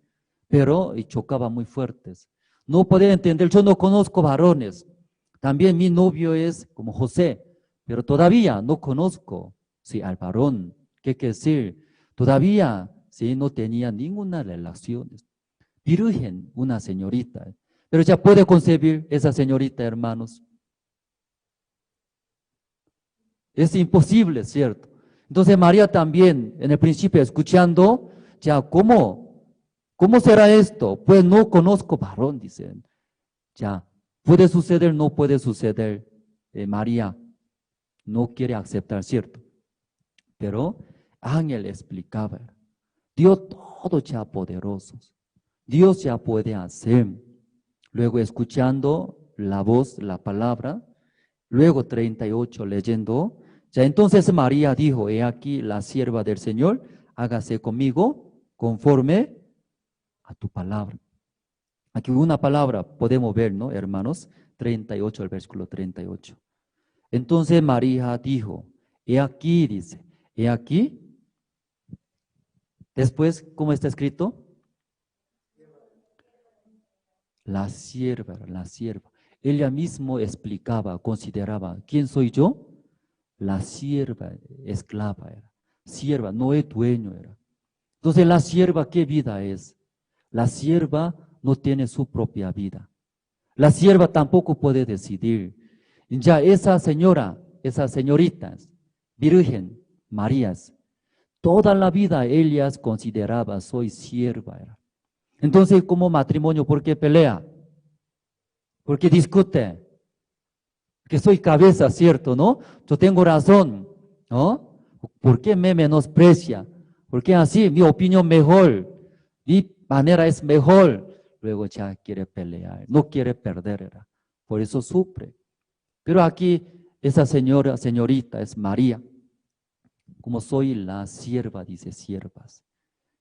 pero y chocaba muy fuertes. No podía entender, yo no conozco varones. También mi novio es como José, pero todavía no conozco, sí, al varón. ¿Qué quiere decir? Todavía, sí, no tenía ninguna relación. Virgen, una señorita. Pero ya puede concebir esa señorita, hermanos. Es imposible, ¿cierto? Entonces María también, en el principio, escuchando, ya, ¿cómo será esto? Pues no conozco varón, dicen. Ya, puede suceder, no puede suceder. María no quiere aceptar, ¿cierto? Pero ángel explicaba, Dios todo ya poderoso, Dios ya puede hacer. Luego escuchando la voz, la palabra, luego 38 leyendo, ya entonces María dijo, he aquí la sierva del Señor, hágase conmigo conforme a tu palabra. Aquí una palabra podemos ver, ¿no, hermanos? 38, el versículo 38. Entonces María dijo, he aquí, dice, he aquí. Después, ¿cómo está escrito? La sierva. Ella misma explicaba, consideraba, ¿quién soy yo? La sierva, esclava era. Sierva, no es dueño era. Entonces, la sierva, ¿qué vida es? La sierva no tiene su propia vida. La sierva tampoco puede decidir. Ya esa señorita, virgen, Marías, toda la vida ellas consideraban, soy sierva era. Entonces, como matrimonio, ¿por qué pelea? ¿Por qué discute? Que soy cabeza, ¿cierto? ¿No? Yo tengo razón, ¿no? ¿Por qué me menosprecia? ¿Por qué así? Mi opinión mejor, mi manera es mejor. Luego ya quiere pelear, no quiere perder, era. Por eso sufre. Pero aquí esa señorita es María. Como soy la sierva, dice siervas.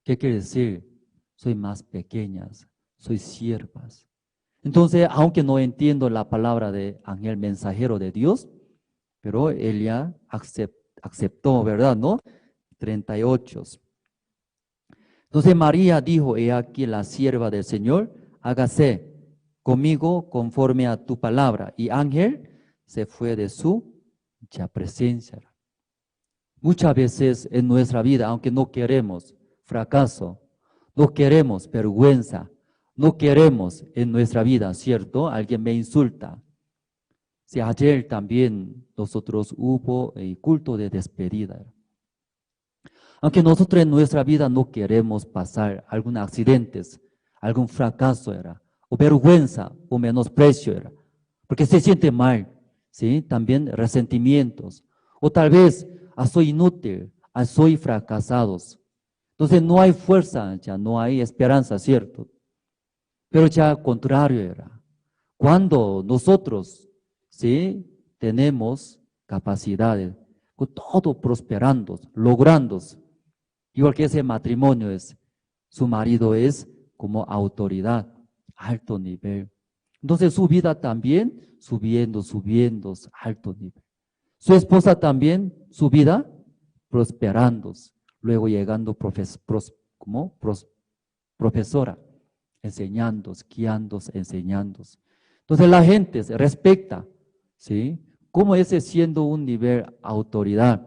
¿Qué quiere decir? Soy más pequeñas, soy siervas. Entonces, aunque no entiendo la palabra de ángel mensajero de Dios, pero ella aceptó, ¿verdad? ¿No? 38. Entonces María dijo, he aquí la sierva del Señor, hágase conmigo conforme a tu palabra. Y ángel se fue de su presencia. Muchas veces en nuestra vida, aunque no queremos fracaso, no queremos vergüenza, no queremos en nuestra vida, ¿cierto? Alguien me insulta. Si ayer también nosotros hubo el culto de despedida. Aunque nosotros en nuestra vida no queremos pasar algún accidente, algún fracaso era, o vergüenza, o menosprecio era, porque se siente mal, ¿sí? También resentimientos, o tal vez soy inútil, soy fracasados. Entonces no hay fuerza, ya no hay esperanza, ¿cierto? Pero ya al contrario era, cuando nosotros, ¿sí? Tenemos capacidades, con todo prosperando, logrando. Igual que ese matrimonio es, su marido es como autoridad, alto nivel. Entonces su vida también subiendo, alto nivel. Su esposa también, su vida prosperando, luego llegando profesora, enseñando, guiando, enseñando. Entonces la gente se respeta, ¿sí? ¿Cómo ese siendo un nivel autoridad?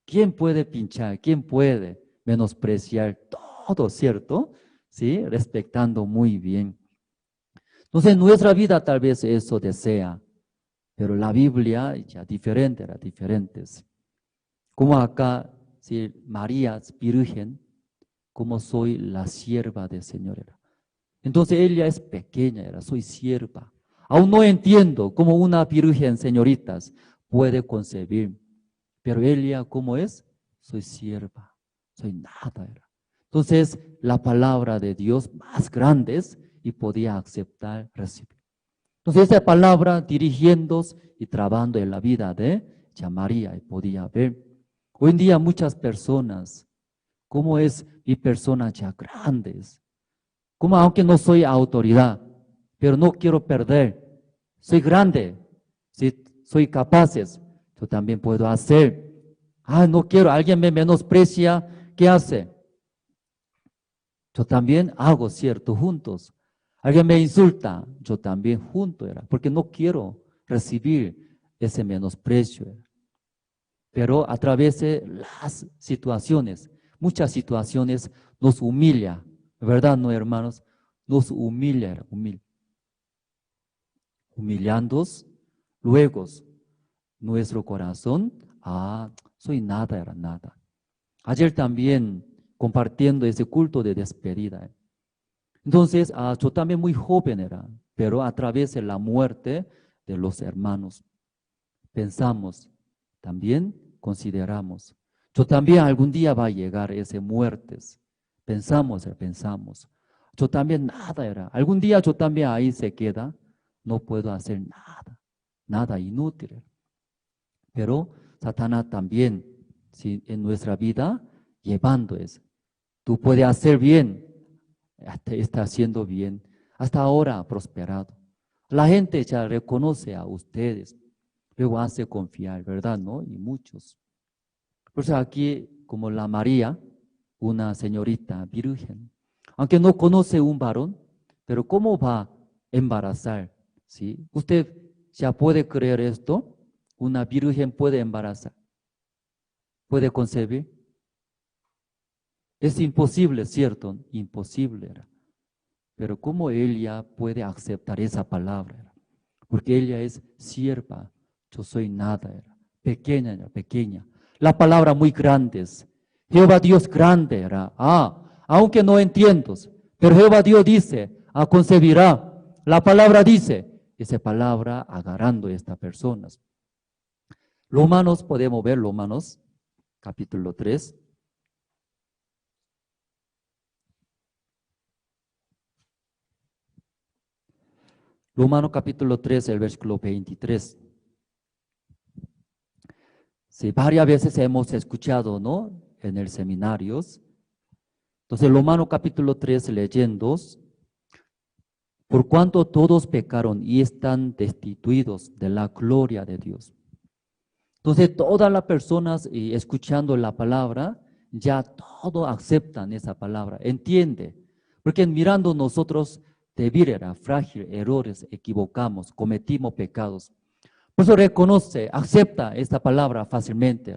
¿Quién puede pinchar? ¿Quién puede menospreciar todo, cierto? ¿Sí? Respetando muy bien. Entonces en nuestra vida tal vez eso desea, pero la Biblia ya diferente, era diferentes. Como acá, si María es virgen, como soy la sierva del Señor era. Entonces ella es pequeña, era, soy sierva. Aún no entiendo cómo una virgen, señoritas, puede concebir. Pero ella, ¿cómo es? Soy sierva, soy nada era. Entonces la palabra de Dios más grande es y podía aceptar, recibir. Entonces esa palabra dirigiendo y trabajando en la vida de María y podía ver. Hoy en día muchas personas, ¿cómo es mi persona ya grandes? Como aunque no soy autoridad, pero no quiero perder, soy grande, si soy capaces, yo también puedo hacer. No quiero, alguien me menosprecia, ¿qué hace? Yo también hago, cierto, juntos. Alguien me insulta, yo también junto era, porque no quiero recibir ese menosprecio. Pero a través de las situaciones, muchas situaciones nos humilla, ¿verdad, no, hermanos? Nos humilla, humillándonos, luego nuestro corazón, soy nada, era nada. Ayer también compartiendo ese culto de despedida. Entonces, yo también muy joven era, pero a través de la muerte de los hermanos, pensamos, también consideramos, yo también algún día va a llegar ese muertes. Pensamos, yo también nada era, algún día yo también ahí se queda, no puedo hacer nada, nada inútil. Pero Satanás también, si en nuestra vida, llevando eso. Tú puedes hacer bien, está haciendo bien, hasta ahora ha prosperado. La gente ya reconoce a ustedes, luego hace confiar, ¿verdad? ¿No? Y muchos. Por eso aquí, como la María, una señorita virgen, aunque no conoce un varón, pero ¿cómo va a embarazar? ¿Sí? ¿Usted ya puede creer esto? Una virgen puede embarazar, puede concebir. Es imposible, ¿cierto? Imposible era. Pero ¿cómo ella puede aceptar esa palabra? Porque ella es sierva, yo soy nada, era. Pequeña, era, pequeña. La palabra muy grande es, Jehová Dios grande era. Aunque no entiendo, pero Jehová Dios dice, concebirá. La palabra dice, esa palabra agarrando a estas personas. Romanos, podemos ver Romanos, capítulo 3. Romanos capítulo 3, el versículo 23. Sí, varias veces hemos escuchado, ¿no? En el seminarios. Entonces, Romanos capítulo 3, leyendo, por cuanto todos pecaron y están destituidos de la gloria de Dios. Entonces, todas las personas escuchando la palabra, ya todos aceptan esa palabra, entiende. Porque mirando nosotros, débil era, frágil, errores, equivocamos, cometimos pecados. Por eso reconoce, acepta esta palabra fácilmente.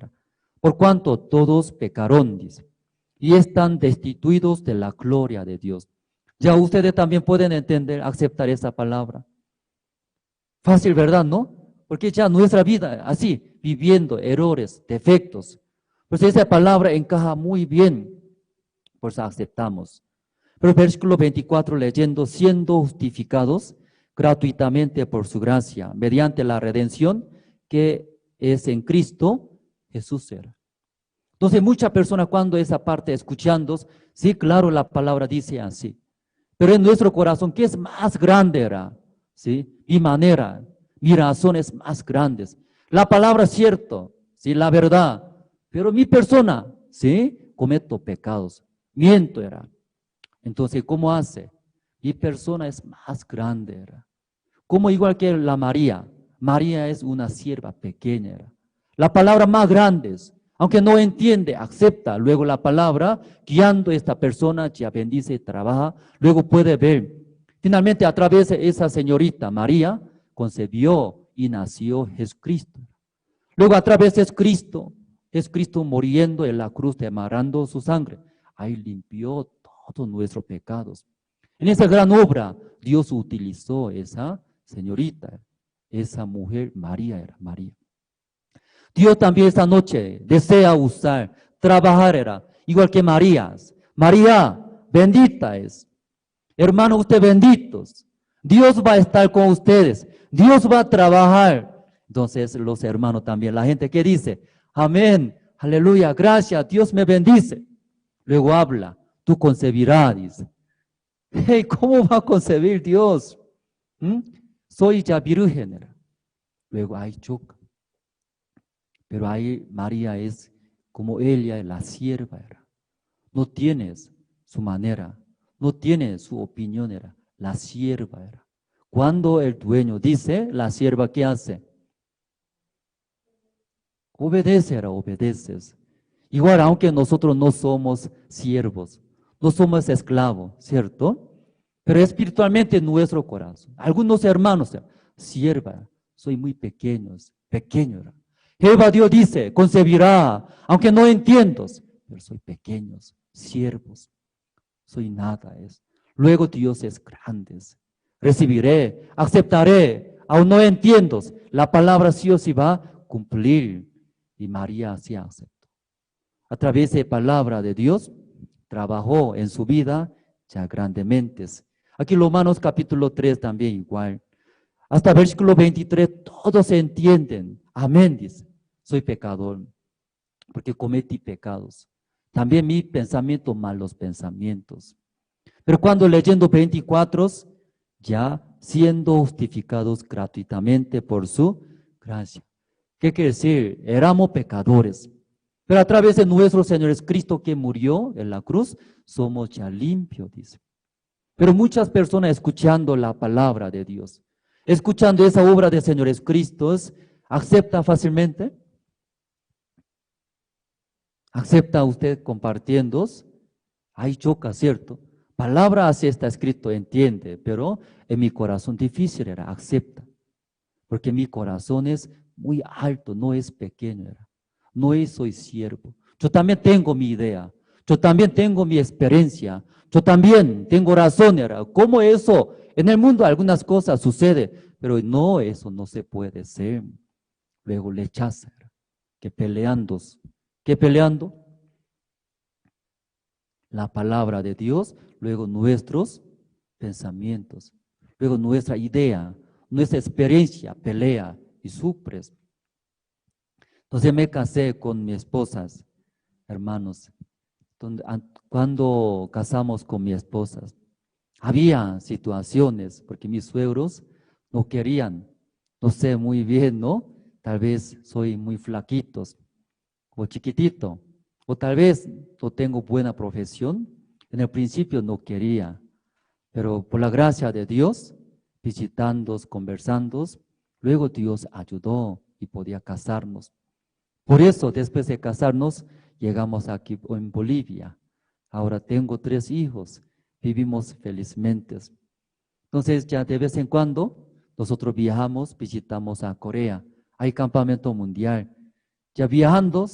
Por cuanto todos pecaron, dice, y están destituidos de la gloria de Dios. Ya ustedes también pueden entender, aceptar esa palabra. Fácil, ¿verdad? ¿No? Porque ya nuestra vida, así, viviendo errores, defectos. Pues esa palabra encaja muy bien, por eso aceptamos. Pero versículo 24, leyendo, siendo justificados gratuitamente por su gracia, mediante la redención que es en Cristo Jesús era. Entonces muchas personas cuando esa parte escuchando, sí, claro, la palabra dice así. Pero en nuestro corazón, ¿qué es más grande era? ¿Sí? Mi manera, mis razones más grandes. La palabra es cierto, sí, la verdad. Pero mi persona, sí, cometo pecados, miento era. Entonces, ¿cómo hace? Mi persona es más grande era. Como igual que la María. María es una sierva pequeña era. La palabra más grande es, aunque no entiende, acepta luego la palabra, guiando a esta persona, ya bendice, trabaja, luego puede ver. Finalmente, a través de esa señorita María, concebió y nació Jesucristo. Luego, a través de Jesucristo muriendo en la cruz, derramando su sangre, ahí limpió todos nuestros pecados. En esa gran obra, Dios utilizó esa señorita, esa mujer, María era María. Dios también esta noche desea usar, trabajar era, igual que María. María, bendita es. Hermano, usted benditos. Dios va a estar con ustedes. Dios va a trabajar. Entonces los hermanos también, la gente que dice, amén, aleluya, gracias, Dios me bendice. Luego habla, tú concebirás, dice. Hey, ¿cómo va a concebir Dios? Soy ya virgen. Era. Luego ahí choca. Pero ahí María es como ella, la sierva era. No tiene su manera, no tiene su opinión era. La sierva era. Cuando el dueño dice, la sierva, ¿qué hace? Obedece era, obedeces. Igual, aunque nosotros no somos siervos, no somos esclavos, ¿cierto? Pero espiritualmente en nuestro corazón. Algunos hermanos, sierva, soy muy pequeño era. Jehová Dios dice, concebirá, aunque no entiendo, pero soy pequeños, siervos, soy nada es. Luego Dios es grande, recibiré, aceptaré, aún no entiendo, la palabra sí o sí va a cumplir. Y María así aceptó. A través de palabra de Dios, trabajó en su vida ya grandemente. Aquí Romanos capítulo 3 también igual. Hasta versículo 23, todos se entienden. Amén, dice. Soy pecador, porque cometí pecados. También mi pensamiento, malos pensamientos. Pero cuando leyendo 24, ya siendo justificados gratuitamente por su gracia. ¿Qué quiere decir? Éramos pecadores. Pero a través de nuestro Señor Jesucristo que murió en la cruz, somos ya limpios, dice. Pero muchas personas escuchando la palabra de Dios, escuchando esa obra del Señor Jesucristo, ¿acepta fácilmente? ¿Acepta usted compartiendo? Ahí choca, ¿cierto? Palabra así está escrito, entiende, pero en mi corazón difícil era, acepta. Porque mi corazón es muy alto, no es pequeño, era. No soy siervo. Yo también tengo mi idea, yo también tengo mi experiencia, yo también tengo razón, era. ¿Cómo eso? En el mundo algunas cosas suceden, pero no, eso no se puede ser. Luego rechaza, que peleando, ¿qué peleando? La palabra de Dios, luego nuestros pensamientos, luego nuestra idea, nuestra experiencia, pelea y sufres. Entonces me casé con mi esposa, hermanos. Cuando casamos con mi esposa, había situaciones, porque mis suegros no querían, no sé muy bien, ¿no? Tal vez soy muy flaquito o chiquitito, o tal vez no tengo buena profesión. En el principio no quería, pero por la gracia de Dios, visitando, conversando, luego Dios ayudó y podía casarnos. Por eso, después de casarnos, llegamos aquí en Bolivia. Ahora tengo 3 hijos, vivimos felizmente. Entonces, ya de vez en cuando, nosotros viajamos, visitamos a Corea. Hay campamento mundial. Ya viajando,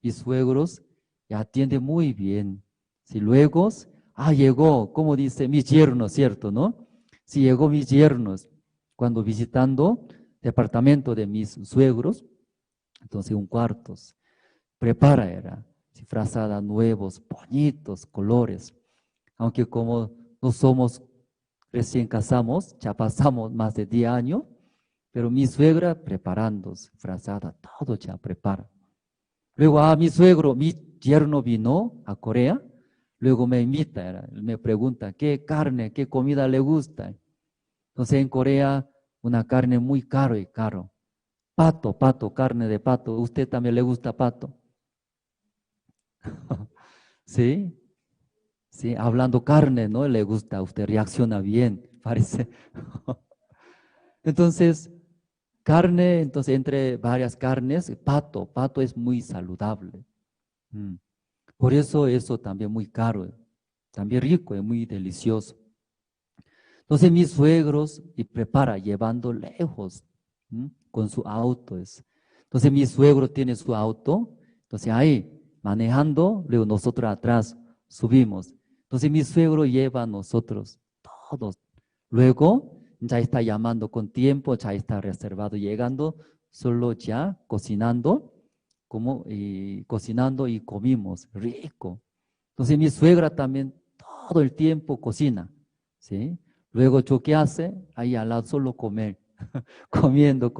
mis suegros ya atienden muy bien. Si luego, llegó, como dice, mis yernos, ¿cierto, no? Si llegó mis yernos, cuando visitando departamento de mis suegros, entonces un cuarto, prepara era, frazada nuevos, bonitos, colores. Aunque como no somos, recién casamos, ya pasamos más de 10 años, pero mi suegra preparando, frazada, todo ya prepara. Luego mi suegro, mi yerno vino a Corea, luego me invita, me pregunta, ¿qué carne, qué comida le gusta? Entonces en Corea, una carne muy caro y caro. Pato, carne de pato. ¿Usted también le gusta pato? ¿Sí? Sí, hablando carne, ¿no? Le gusta, usted reacciona bien, parece. Entonces, carne, entonces entre varias carnes, pato es muy saludable. Mm. Por eso también muy caro, también rico, es muy delicioso. Entonces mis suegros y prepara llevando lejos con su auto. Entonces mi suegro tiene su auto, entonces ahí manejando, luego nosotros atrás subimos. Entonces mi suegro lleva a nosotros todos. Luego ya está llamando con tiempo, ya está reservado, llegando, solo ya cocinando, cocinando y comimos, rico. Entonces mi suegra también todo el tiempo cocina, ¿sí? Luego yo qué hace, ahí al lado solo comer, comiendo.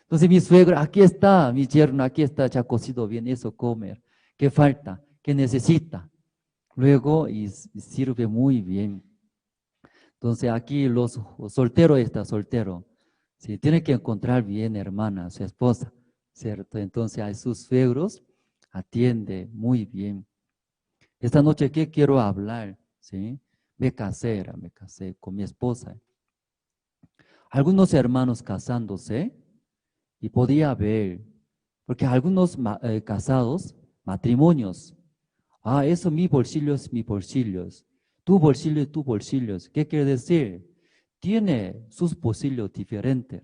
Entonces mi suegra, aquí está, mi yerno, aquí está, ya cocido bien, eso comer. ¿Qué falta? ¿Qué necesita? Luego y sirve muy bien. Entonces aquí los solteros está soltero. Sí, tiene que encontrar bien hermana, su esposa, ¿cierto? Entonces a sus suegros atiende muy bien. Esta noche, ¿qué quiero hablar? ¿Sí? Me casé con mi esposa. Algunos hermanos casándose y podía ver, porque algunos casados, matrimonios, eso mi bolsillo es mi bolsillo, tu bolsillo es tu bolsillo. ¿Qué quiere decir? Tiene sus bolsillos diferentes.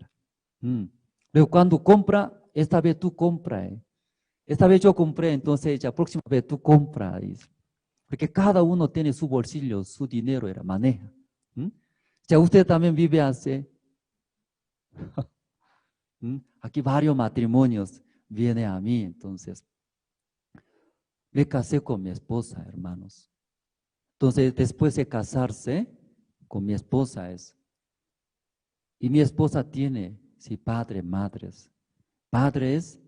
Pero cuando compra, esta vez tú compra. Esta vez yo compré, entonces la próxima vez tú compra. Porque cada uno tiene su bolsillo, su dinero, maneja. Ya usted también vive así. Aquí varios matrimonios vienen a mí, entonces. Me casé con mi esposa, hermanos. Entonces, después de casarse con mi esposa y mi esposa tiene, sí, madres. Padres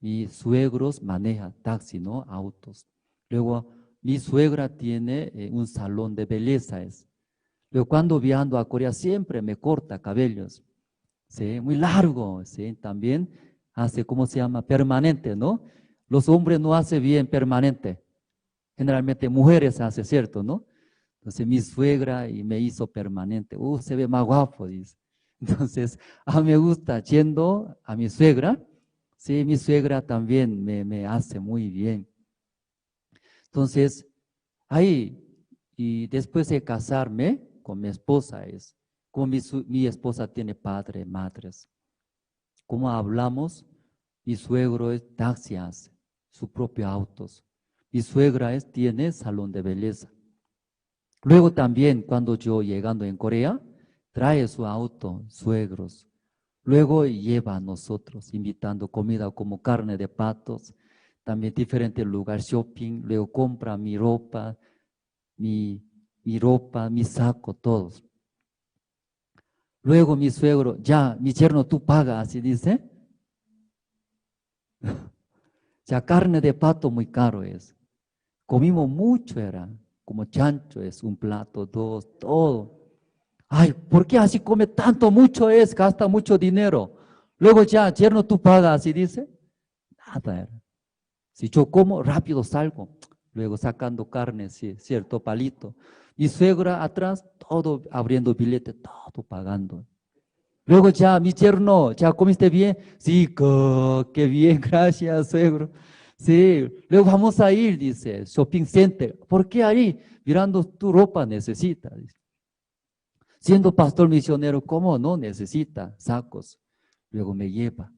y suegros manejan taxi, ¿no? Autos. Luego, mi suegra tiene un salón de belleza. Luego, cuando viajando a Corea, siempre me corta cabellos. ¿Sí? Muy largo, ¿sí? También hace, ¿cómo se llama? Permanente, ¿no? Los hombres no hacen bien permanente. Generalmente mujeres hacen, ¿cierto, no? Entonces mi suegra y me hizo permanente. Se ve más guapo, dice. Entonces, me gusta yendo a mi suegra. Sí, mi suegra también me hace muy bien. Entonces, ahí, y después de casarme con mi esposa, como mi esposa tiene padre, madres. Como hablamos, mi suegro es taxi, hace su propio autos. Mi suegra tiene salón de belleza. Luego también, cuando yo llegando en Corea, trae su auto, suegros. Luego lleva a nosotros, invitando comida como carne de patos, también diferentes lugares, shopping. Luego compra mi ropa, mi saco, todos. Luego mi suegro, ya, mi yerno, tú pagas, así dice. Ya carne de pato muy caro es. Comimos mucho, como chancho, es un plato, dos, todo. Ay, ¿por qué así come tanto, mucho gasta mucho dinero? Luego ya, yerno, tú pagas, así dice. Nada era. Si yo como, rápido salgo. Luego sacando carne, sí, cierto, palito. Mi suegra atrás, todo abriendo billete, todo pagando. Luego ya, mi yerno, ¿ya comiste bien? Sí, qué bien, gracias, suegro. Sí, luego vamos a ir, dice, shopping center. ¿Por qué ahí? Mirando tu ropa necesita. Dice. Siendo pastor misionero, ¿cómo no necesita sacos? Luego me lleva.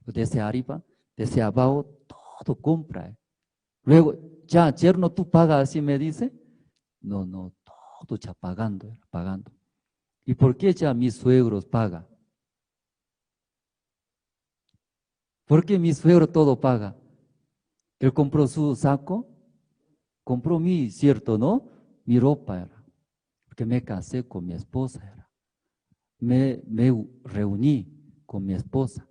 Desde arriba, desde abajo, todo compra. Luego, ya, yerno, tú pagas, así me dice. No, todo ya pagando. ¿Y por qué ya mis suegros pagan? ¿Por qué mi suegro todo paga? Él compró su saco, compró cierto, ¿no? Mi ropa era. Porque me casé con mi esposa era. Me reuní con mi esposa.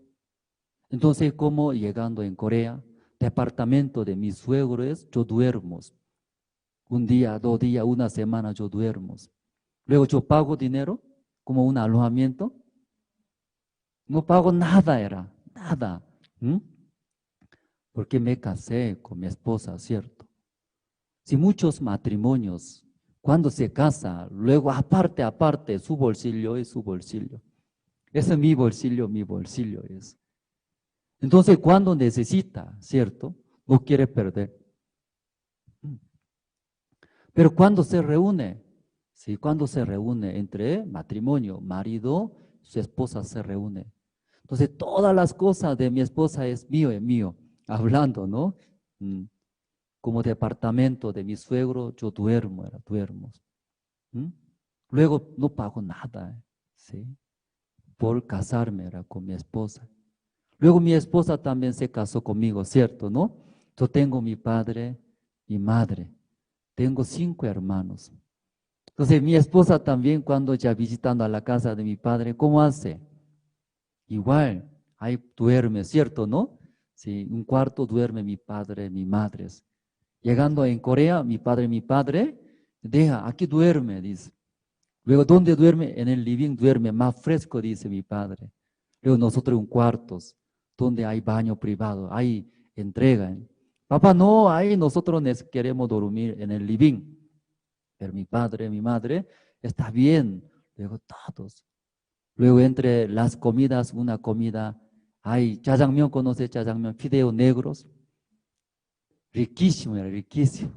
Entonces, como llegando en Corea, departamento de mis suegros, yo duermo. Un día, 2 días, una semana yo duermo. Luego yo pago dinero, como un alojamiento. No pago nada era. nada. Porque me casé con mi esposa, ¿cierto? Si muchos matrimonios, cuando se casa, luego aparte, su bolsillo es su bolsillo. Ese es mi bolsillo es. Entonces, cuando necesita, ¿cierto? No quiere perder. Pero cuando se reúne, sí, cuando se reúne entre matrimonio, marido, su esposa se reúne. Entonces, todas las cosas de mi esposa es mío, hablando, ¿no? Como departamento de mi suegro, yo duermo. Luego no pago nada, ¿sí? Por casarme con mi esposa. Luego mi esposa también se casó conmigo, ¿cierto, no? Yo tengo mi padre, mi madre. Tengo 5 hermanos. Entonces mi esposa también cuando ya visitando a la casa de mi padre, ¿cómo hace? Igual, ahí duerme, ¿cierto, no? Sí, un cuarto duerme mi padre, mi madre. Llegando en Corea, mi padre, deja, aquí duerme, dice. Luego, ¿dónde duerme? En el living duerme, más fresco, dice mi padre. Luego nosotros un cuarto, donde hay baño privado, ahí entregan. Papá, no, ahí nosotros queremos dormir en el living. Pero mi padre, mi madre, está bien. Luego todos. Luego entre las comidas, una comida, hay jajangmyeon, ¿conoce jajangmyeon? Fideos negros. Riquísimo, era riquísimo.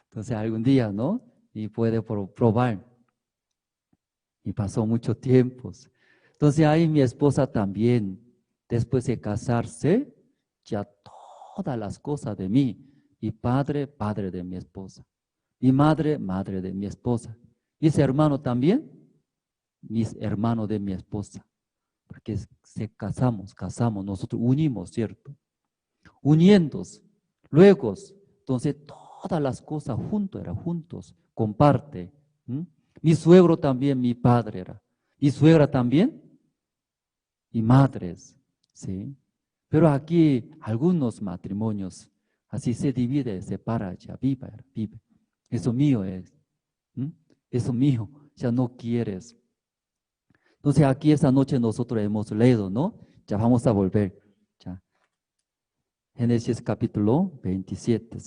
Entonces algún día, ¿no? Y puede probar. Y pasó mucho tiempo. Entonces ahí mi esposa también, después de casarse, ya todas las cosas de mí. Mi padre, padre de mi esposa. Mi madre, madre de mi esposa. Mis hermanos también, mis hermanos de mi esposa. Porque casamos, nosotros unimos, ¿cierto? Uniéndose. Luego, entonces todas las cosas juntos, comparte. Mi suegro también, mi padre era. Mi suegra también, y madres, ¿sí? Pero aquí algunos matrimonios, así se divide, separa, ya vive. Eso mío es. Eso mío, ya no quieres. Entonces aquí esta noche nosotros hemos leído, ¿no? Ya vamos a volver. Ya. Génesis capítulo 27.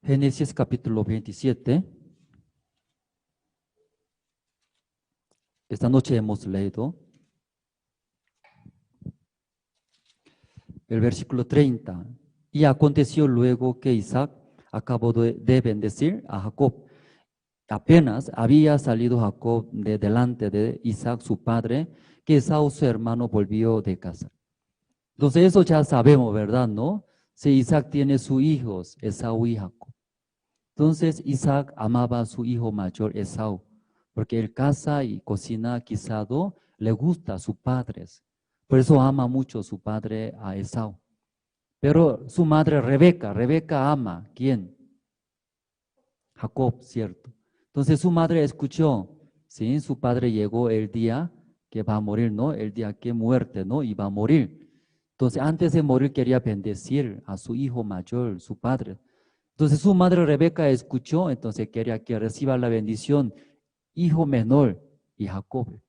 Génesis capítulo 27. Esta noche hemos leído el versículo 30. Y aconteció luego que Isaac acabó de bendecir a Jacob. Apenas había salido Jacob de delante de Isaac, su padre, que Esaú, su hermano, volvió de casa. Entonces eso ya sabemos, ¿verdad? ¿No? Si Isaac tiene sus hijos, Esaú y Jacob. Entonces Isaac amaba a su hijo mayor, Esaú, porque él caza y cocina guisado, le gusta a sus padres. Por eso ama mucho a su padre, a Esaú. Pero su madre Rebeca ama, ¿quién? Jacob, ¿cierto? Entonces su madre escuchó, ¿sí? Su padre llegó el día que va a morir, ¿no? El día que muerte, ¿no? Y va a morir. Entonces antes de morir quería bendecir a su hijo mayor, su padre. Entonces su madre Rebeca escuchó, entonces quería que reciba la bendición, hijo menor y Jacob.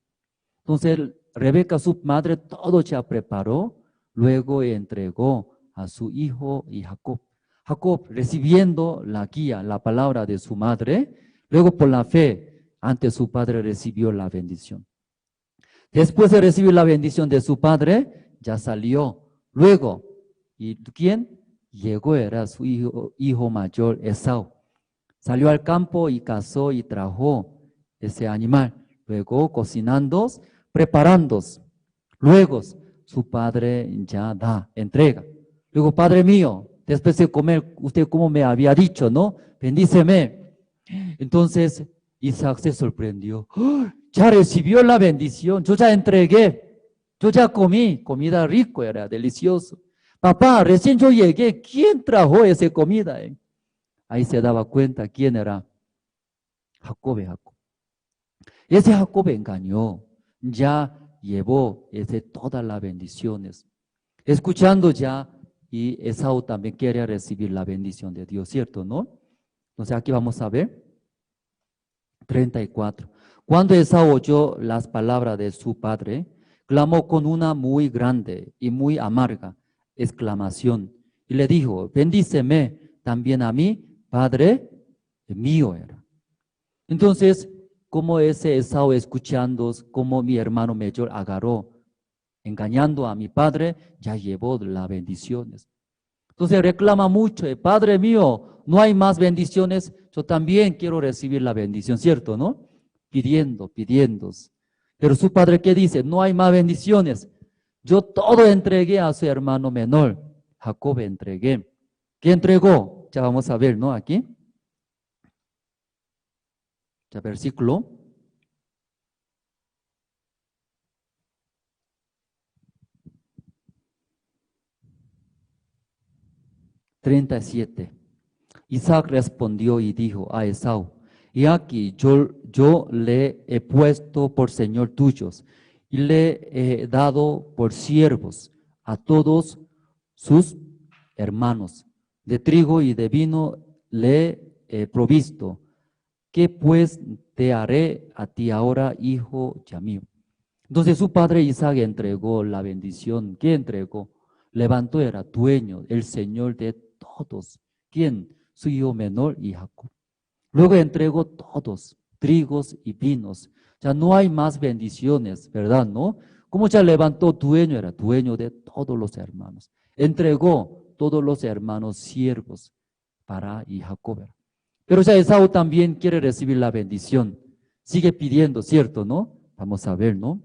Entonces Rebeca, su madre, todo ya preparó, luego entregó a su hijo y Jacob. Jacob, recibiendo la guía, la palabra de su madre, luego por la fe, ante su padre recibió la bendición. Después de recibir la bendición de su padre, ya salió. Luego, ¿y quién? Llegó, era su hijo mayor, Esaú. Salió al campo y cazó y trajo ese animal. Luego, cocinando, preparando. Luego, su padre ya entrega. Luego, Padre mío, después de comer, usted como me había dicho, ¿no? Bendíceme. Entonces, Isaac se sorprendió. ¡Oh! Ya recibió la bendición, yo ya entregué, yo ya comí, comida rico, era delicioso. Papá, recién yo llegué, ¿quién trajo esa comida? Ahí se daba cuenta quién era. Jacob. Ese Jacob engañó, ya llevó todas las bendiciones. Escuchando ya, y Esaú también quiere recibir la bendición de Dios, ¿cierto, no? Entonces aquí vamos a ver 34. Cuando Esaú oyó las palabras de su padre, clamó con una muy grande y muy amarga exclamación y le dijo, bendíceme también a mí, padre mío era. Entonces, como ese Esaú escuchando cómo mi hermano mayor agarró, engañando a mi padre, ya llevó las bendiciones. Entonces reclama mucho, Padre mío, no hay más bendiciones, yo también quiero recibir la bendición, ¿cierto, no? Pidiendo. Pero su padre, ¿qué dice? No hay más bendiciones. Yo todo entregué a su hermano menor, Jacob entregué. ¿Qué entregó? Ya vamos a ver, ¿no? Aquí. Ya versículo 37. Isaac respondió y dijo a Esaú, y aquí yo le he puesto por señor tuyos y le he dado por siervos a todos sus hermanos. De trigo y de vino le he provisto. ¿Qué pues te haré a ti ahora, hijo ya mío? Entonces su padre Isaac entregó la bendición. ¿Qué entregó? Levantó, era dueño, el Señor de todos. ¿Quién? Su hijo menor y Jacob. Luego entregó todos, trigos y vinos. Ya no hay más bendiciones, ¿verdad? ¿No? Como ya levantó dueño, era dueño de todos los hermanos. Entregó todos los hermanos siervos para y Jacob. Pero ya Esaú también quiere recibir la bendición. Sigue pidiendo, ¿cierto? ¿No? Vamos a ver, ¿no?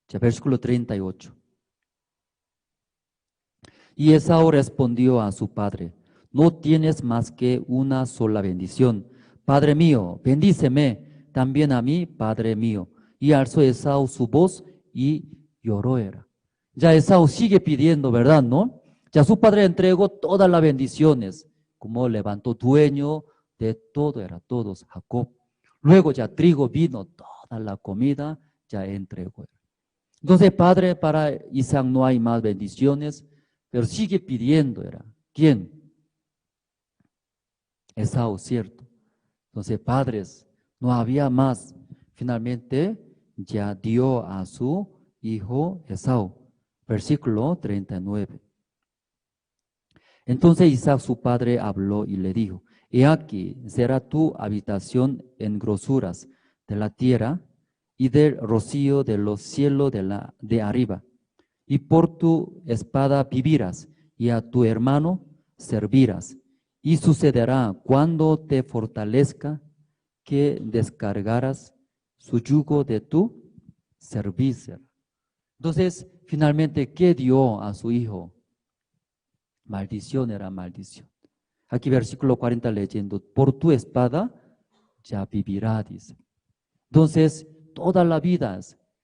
Ya versículo 38. Y Esaú respondió a su padre, no tienes más que una sola bendición. Padre mío, bendíceme también a mí, padre mío. Y alzó Esaú su voz y lloró era. Ya Esaú sigue pidiendo, ¿verdad? ¿No? Ya su padre entregó todas las bendiciones, como levantó dueño de todo, era todos, Jacob. Luego ya trigo, vino, toda la comida ya entregó. Entonces, padre, para Isaac no hay más bendiciones, pero sigue pidiendo, era. ¿Quién? Esaú, ¿cierto? Entonces, padres, no había más. Finalmente, ya dio a su hijo Esaú. Versículo 39. Entonces Isaac, su padre, habló y le dijo, he aquí, será tu habitación en grosuras de la tierra y del rocío de los cielos de arriba. Y por tu espada vivirás, y a tu hermano servirás. Y sucederá cuando te fortalezca que descargarás su yugo de tu servicio. Entonces, finalmente, ¿qué dio a su hijo? Maldición era maldición. Aquí versículo 40 leyendo, por tu espada ya vivirá, dice. Entonces, toda la vida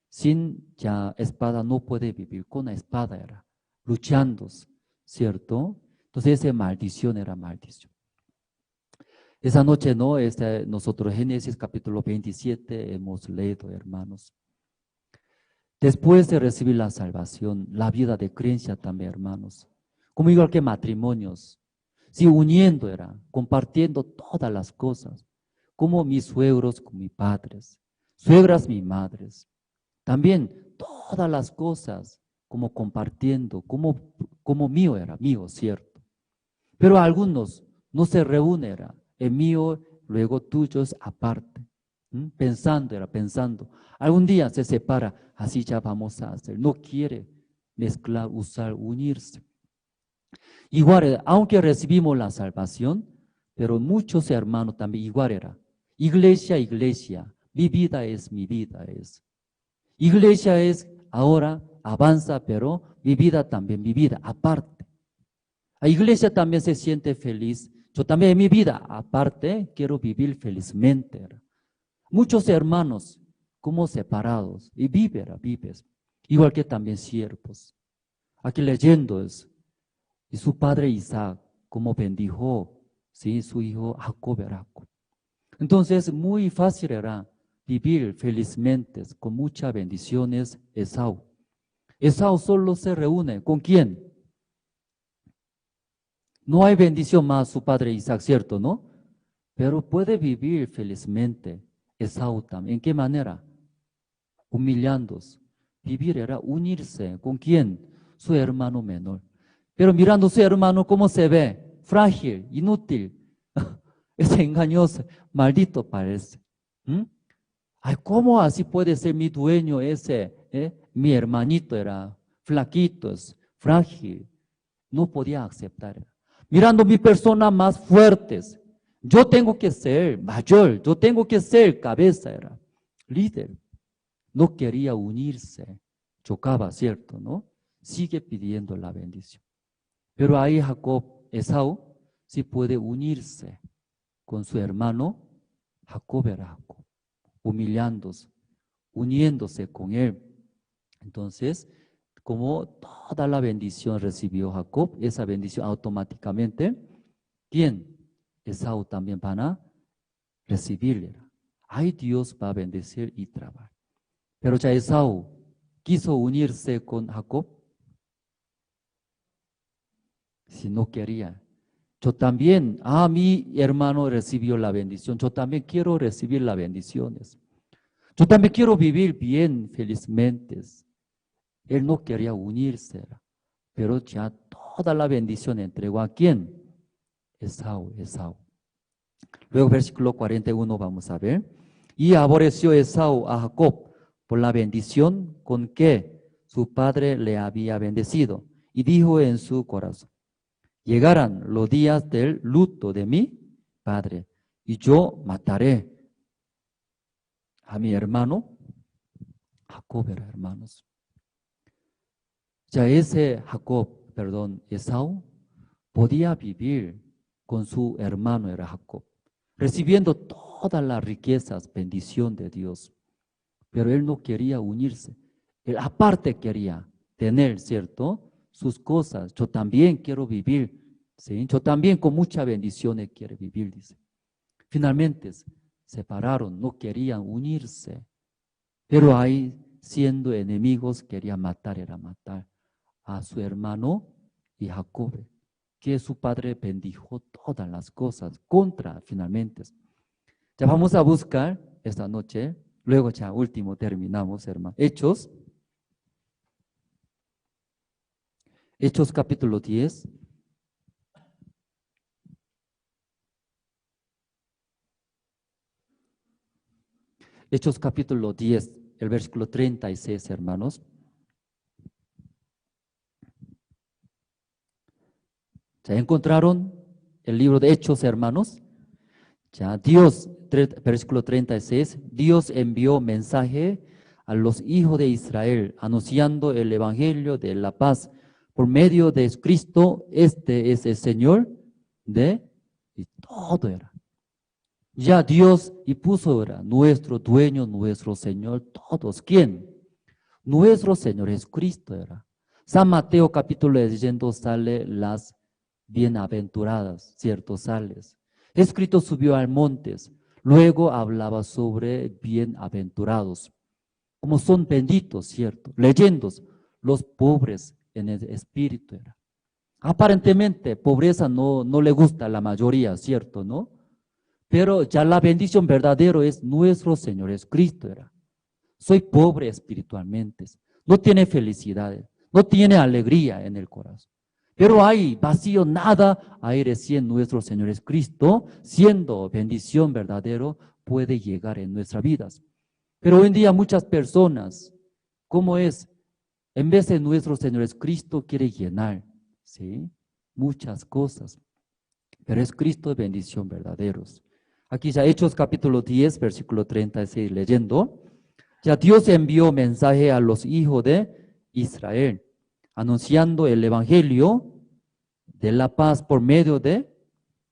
sin ya espada no puede vivir, con la espada era, luchando, ¿cierto? Entonces, esa maldición era maldición. Esa noche, ¿no? Nosotros Génesis capítulo 27 hemos leído, hermanos. Después de recibir la salvación, la vida de creencia también, hermanos. Como igual que matrimonios, sí, uniendo era, compartiendo todas las cosas, como mis suegros con mis padres, suegras mis madres. También todas las cosas, como compartiendo, como mío era, mío, cierto. Pero algunos no se reúnen, era, el mío, luego tuyos aparte. Pensando. Algún día se separa, así ya vamos a hacer. No quiere mezclar, usar, unirse. Igual, aunque recibimos la salvación, pero muchos hermanos también igual era. Iglesia, mi vida es. Iglesia es ahora, avanza, pero mi vida también, mi vida aparte. La iglesia también se siente feliz. Yo también en mi vida aparte quiero vivir felizmente. Muchos hermanos como separados y vives, igual que también siervos. Aquí leyendo es. Y su padre Isaac, como bendijo, ¿sí? Su hijo Jacob era. Entonces, muy fácil era vivir felizmente, con muchas bendiciones, Esaú. Esaú solo se reúne, ¿con quién? No hay bendición más su padre Isaac, ¿cierto, no? Pero puede vivir felizmente Esaú también. ¿En qué manera? Humillándose. Vivir era unirse. ¿Con quién? Su hermano menor. Pero mirando a su hermano, ¿cómo se ve? Frágil, inútil. Es engañoso, maldito parece. ¿Mm? Ay, ¿cómo así puede ser mi dueño ese? Mi hermanito era flaquito, frágil. No podía aceptar. Mirando mi persona más fuertes. Yo tengo que ser mayor, yo tengo que ser cabeza, era líder. No quería unirse. Chocaba, ¿cierto? ¿No? Sigue pidiendo la bendición. Pero ahí Jacob, Esaú, sí puede unirse con su hermano. Jacob era Jacob, humillándose, uniéndose con él. Entonces, como toda la bendición recibió Jacob, esa bendición automáticamente, ¿quién? Esaú también van a recibirle. Ay, Dios va a bendecir y trabajar. Pero ya Esaú quiso unirse con Jacob. Si no quería. Yo también, mi hermano recibió la bendición. Yo también quiero recibir las bendiciones. Yo también quiero vivir bien, felizmente. Él no quería unirse, pero ya toda la bendición entregó a quién? Esaú, Esaú. Luego versículo 41 vamos a ver. Y aborreció Esaú a Jacob por la bendición con que su padre le había bendecido. Y dijo en su corazón: llegarán los días del luto de mi padre, y yo mataré a mi hermano. Jacob era hermanos. Ya ese Esaú, podía vivir con su hermano era Jacob, recibiendo todas las riquezas, bendición de Dios. Pero él no quería unirse. Él aparte quería tener, ¿cierto?, sus cosas. Yo también quiero vivir, ¿sí? Yo también con muchas bendiciones quiero vivir, dice. Finalmente se separaron, no querían unirse. Pero ahí, siendo enemigos, quería matar, era matar a su hermano y Jacob, que su padre bendijo todas las cosas contra, finalmente. Ya vamos a buscar esta noche, luego ya último terminamos, hermano. Hechos capítulo 10. Hechos capítulo 10, el versículo 36, hermanos. ¿Ya encontraron el libro de Hechos, hermanos? Ya Dios, versículo 36, Dios envió mensaje a los hijos de Israel, anunciando el evangelio de la paz por medio de Cristo. Este es el Señor y todo era. Ya Dios y puso era nuestro dueño, nuestro Señor, todos. ¿Quién? Nuestro Señor es Cristo era. San Mateo capítulo leyendo sale las bienaventuradas, ¿cierto? Sales. Escrito subió al monte, luego hablaba sobre bienaventurados, como son benditos, ¿cierto? Leyendos, los pobres en el espíritu era. Aparentemente, pobreza no le gusta a la mayoría, ¿cierto? ¿No? Pero ya la bendición verdadera es nuestro Señor es Cristo era. Soy pobre espiritualmente, no tiene felicidad, no tiene alegría en el corazón. Pero hay vacío, nada, hay recién nuestro Señor es Cristo, siendo bendición verdadero, puede llegar en nuestras vidas. Pero hoy en día muchas personas, ¿cómo es? En vez de nuestro Señor es Cristo, quiere llenar, ¿sí? Muchas cosas. Pero es Cristo de bendición verdaderos. Aquí ya Hechos capítulo 10, versículo 36, leyendo. Ya Dios envió mensaje a los hijos de Israel, anunciando el evangelio de la paz por medio de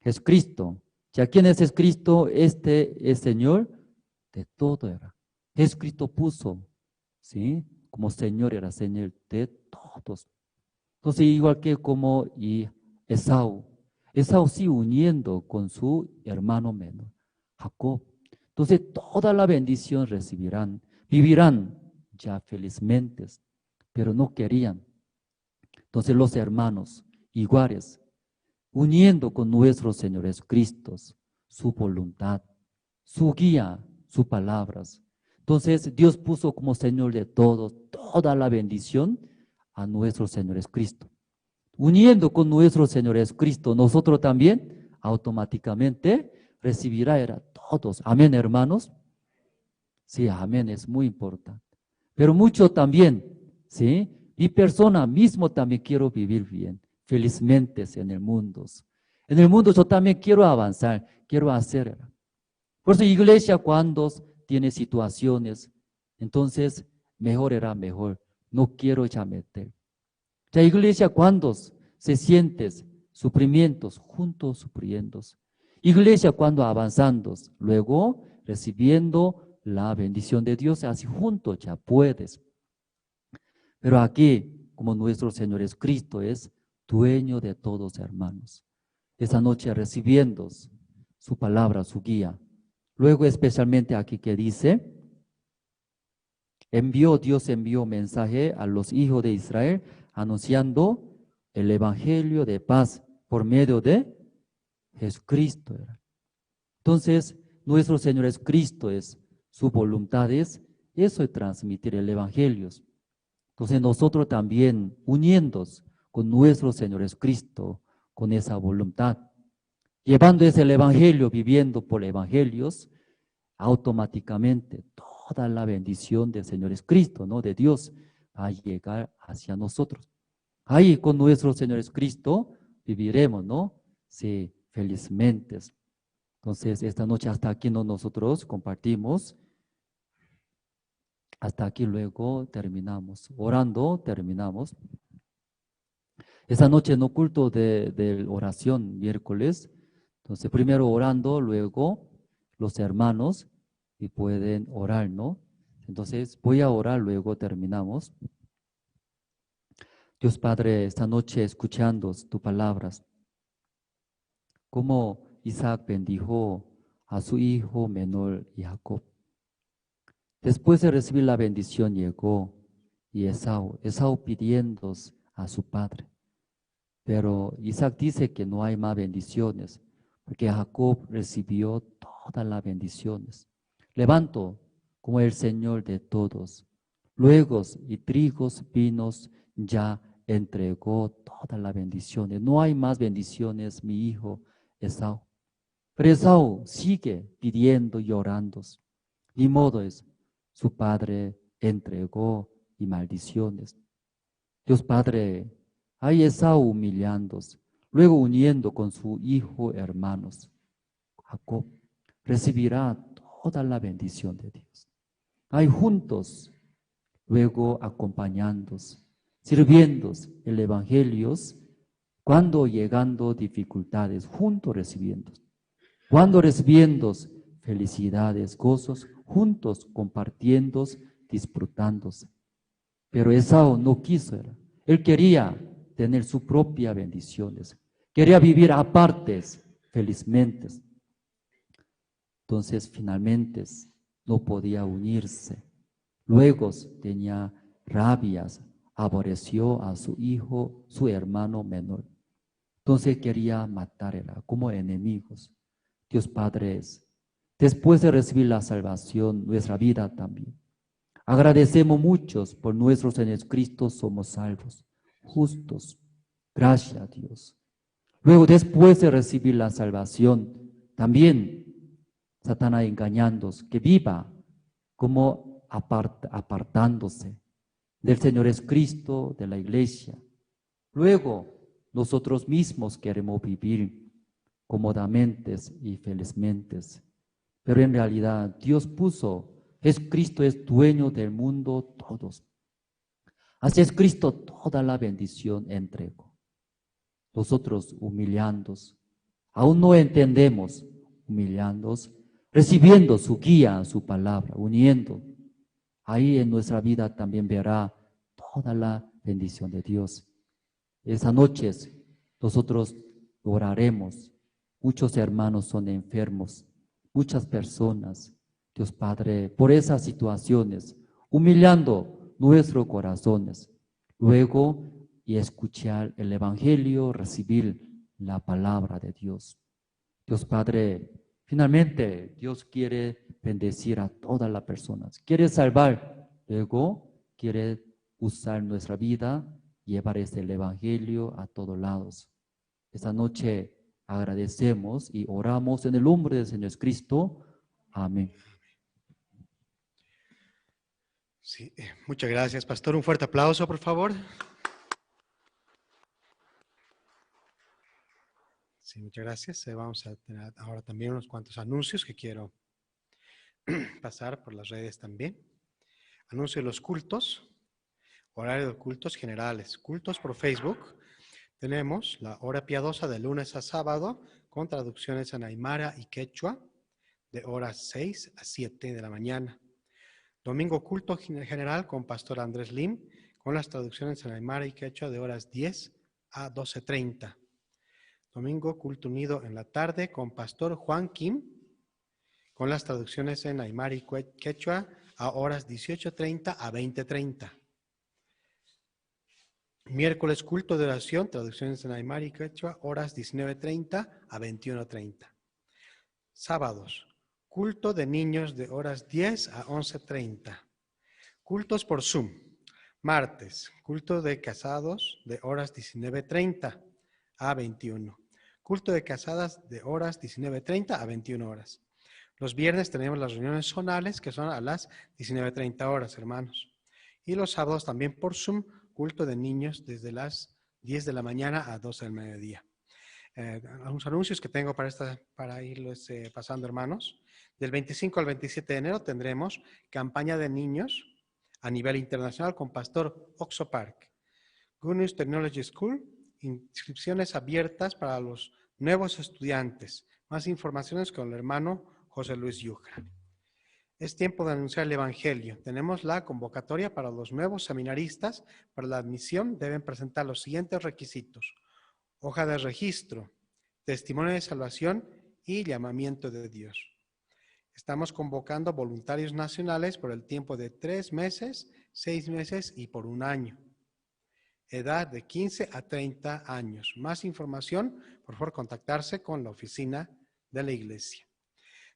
Jesucristo. ¿Ya quién es Jesucristo? Este es Señor de todo era. Jesucristo puso, ¿sí? Como Señor era Señor de todos. Entonces, igual que como Esaú sí uniendo con su hermano menor, Jacob. Entonces, toda la bendición recibirán, vivirán ya felizmente, pero no querían. Entonces, los hermanos iguales, uniendo con nuestro Señor Jesucristo, su voluntad, su guía, sus palabras. Entonces Dios puso como Señor de todos toda la bendición a nuestro Señor Jesucristo. Uniendo con nuestro Señor Jesucristo, nosotros también automáticamente recibirá a todos. Amén, hermanos. Sí, amén, es muy importante. Pero mucho también, ¿sí? Mi persona mismo también quiero vivir bien, felizmente en el mundo. En el mundo yo también quiero avanzar, quiero hacer. Por eso iglesia cuando tiene situaciones, entonces mejor era mejor. No quiero ya meter. La iglesia cuando se siente sufrimientos, juntos sufriendo. Iglesia cuando avanzando, luego recibiendo la bendición de Dios, así juntos ya puedes. Pero aquí, como nuestro Señor Jesucristo es dueño de todos, hermanos, esa noche recibiendo su palabra, su guía. Luego especialmente aquí que dice, Dios envió mensaje a los hijos de Israel anunciando el evangelio de paz por medio de Jesucristo. Entonces, nuestro Señor Jesucristo es, su voluntad es eso, es transmitir el evangelio. Entonces nosotros también uniéndonos con nuestro Señor Jesucristo, con esa voluntad, llevando ese evangelio, viviendo por evangelios, automáticamente toda la bendición del Señor Jesucristo, ¿no? De Dios, va a llegar hacia nosotros. Ahí con nuestro Señor Jesucristo viviremos, ¿no? Sí, felizmente. Entonces, esta noche hasta aquí nosotros compartimos. Hasta aquí luego terminamos. Orando, terminamos. Esta noche no culto de oración, miércoles. Entonces, primero orando, luego los hermanos y pueden orar, ¿no? Entonces, voy a orar, luego terminamos. Dios Padre, esta noche escuchando tus palabras, como Isaac bendijo a su hijo menor Jacob. Después de recibir la bendición llegó y Esaú pidiendo a su padre. Pero Isaac dice que no hay más bendiciones, porque Jacob recibió todas las bendiciones. Levanto como el Señor de todos. Luegos y trigos, vinos, ya entregó todas las bendiciones. No hay más bendiciones, mi hijo Esaú. Pero Esaú sigue pidiendo y orando. Ni modo es, su padre entregó y maldiciones. Dios Padre, hay Esaú humillándose, luego uniendo con su hijo hermanos. Jacob recibirá toda la bendición de Dios. Hay juntos, luego acompañándose, sirviendo el evangelio, cuando llegando dificultades, juntos recibiendo. Cuando recibiendo felicidades, gozos, juntos compartiendo, disfrutándose. Pero Esaú no quiso, él quería tener sus propias bendiciones, quería vivir aparte, felizmente. Entonces finalmente no podía unirse. Luego tenía rabias, aborreció a su hijo, su hermano menor. Entonces quería matar como enemigos. Dios Padre, después de recibir la salvación, nuestra vida también. Agradecemos muchos por nuestro Señor Jesucristo, somos salvos, justos. Gracias a Dios. Luego, después de recibir la salvación, también Satanás engañándonos, que viva como apartándose del Señor Jesucristo, de la iglesia. Luego, nosotros mismos queremos vivir cómodamente y felizmente. Pero en realidad, Dios puso, Jesucristo es dueño del mundo todos. Así es Cristo toda la bendición entregó. Nosotros humillándonos, aún no entendemos, humillándonos, recibiendo su guía, su palabra, uniendo. Ahí en nuestra vida también verá toda la bendición de Dios. Esa noche nosotros oraremos. Muchos hermanos son enfermos, muchas personas. Dios Padre, por esas situaciones, humillando nuestros corazones. Luego, y escuchar el Evangelio, recibir la palabra de Dios. Dios Padre, Finalmente, Dios quiere bendecir a todas las personas. Quiere salvar, luego quiere usar nuestra vida, llevar el evangelio a todos lados. Esta noche agradecemos y oramos en el nombre del Señor Cristo. Amén. Sí, muchas gracias, pastor. Un fuerte aplauso, por favor. Sí, muchas gracias. Vamos a tener ahora también unos cuantos anuncios que quiero pasar por las redes también. Anuncio de los cultos, horario de cultos generales, cultos por Facebook. Tenemos la hora piadosa de lunes a sábado con traducciones en aymara y quechua de horas 6 a 7 de la mañana. Domingo culto general con pastor Andrés Lim con las traducciones en aymara y quechua de horas 10 a 12:30. Domingo culto unido en la tarde con pastor Juan Kim con las traducciones en aymara y quechua a horas 18:30 a 20:30. Miércoles culto de oración, traducciones en aymara y quechua, horas 19:30 a 21:30. Sábados, culto de niños de horas 10 a 11:30. Cultos por Zoom. Martes, culto de casados de horas 19:30 a 21. Culto de casadas de horas 19:30 a 21 horas. Los viernes tenemos las reuniones zonales que son a las 19:30 horas, hermanos. Y los sábados también por Zoom, culto de niños desde las 10 de la mañana a 12 del mediodía. Algunos anuncios que tengo para irles pasando, hermanos. Del 25 al 27 de enero tendremos campaña de niños a nivel internacional con pastor Oxo Park. Good News Technology School, inscripciones abiertas para los nuevos estudiantes. Más informaciones con el hermano José Luis Yuja. Es tiempo de anunciar el Evangelio. Tenemos la convocatoria para los nuevos seminaristas. Para la admisión deben presentar los siguientes requisitos: hoja de registro, testimonio de salvación y llamamiento de Dios. Estamos convocando voluntarios nacionales por el tiempo de 3 meses, 6 meses y por 1 año. Edad de 15 a 30 años. Más información, por favor, contactarse con la oficina de la iglesia.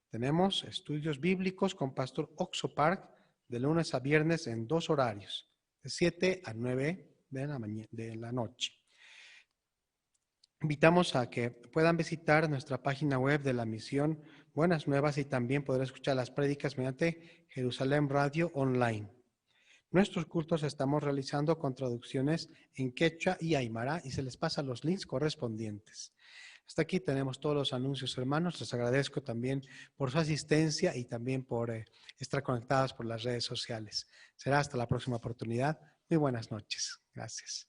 Tenemos estudios bíblicos con pastor Oxo Park de lunes a viernes en 2 horarios, de 7 a 9 de la noche. Invitamos a que puedan visitar nuestra página web de la misión Buenas Nuevas y también podrán escuchar las prédicas mediante Jerusalén Radio Online. Nuestros cultos estamos realizando con traducciones en quechua y aymara y se les pasa los links correspondientes. Hasta aquí tenemos todos los anuncios, hermanos. Les agradezco también por su asistencia y también por estar conectados por las redes sociales. Será hasta la próxima oportunidad. Muy buenas noches. Gracias.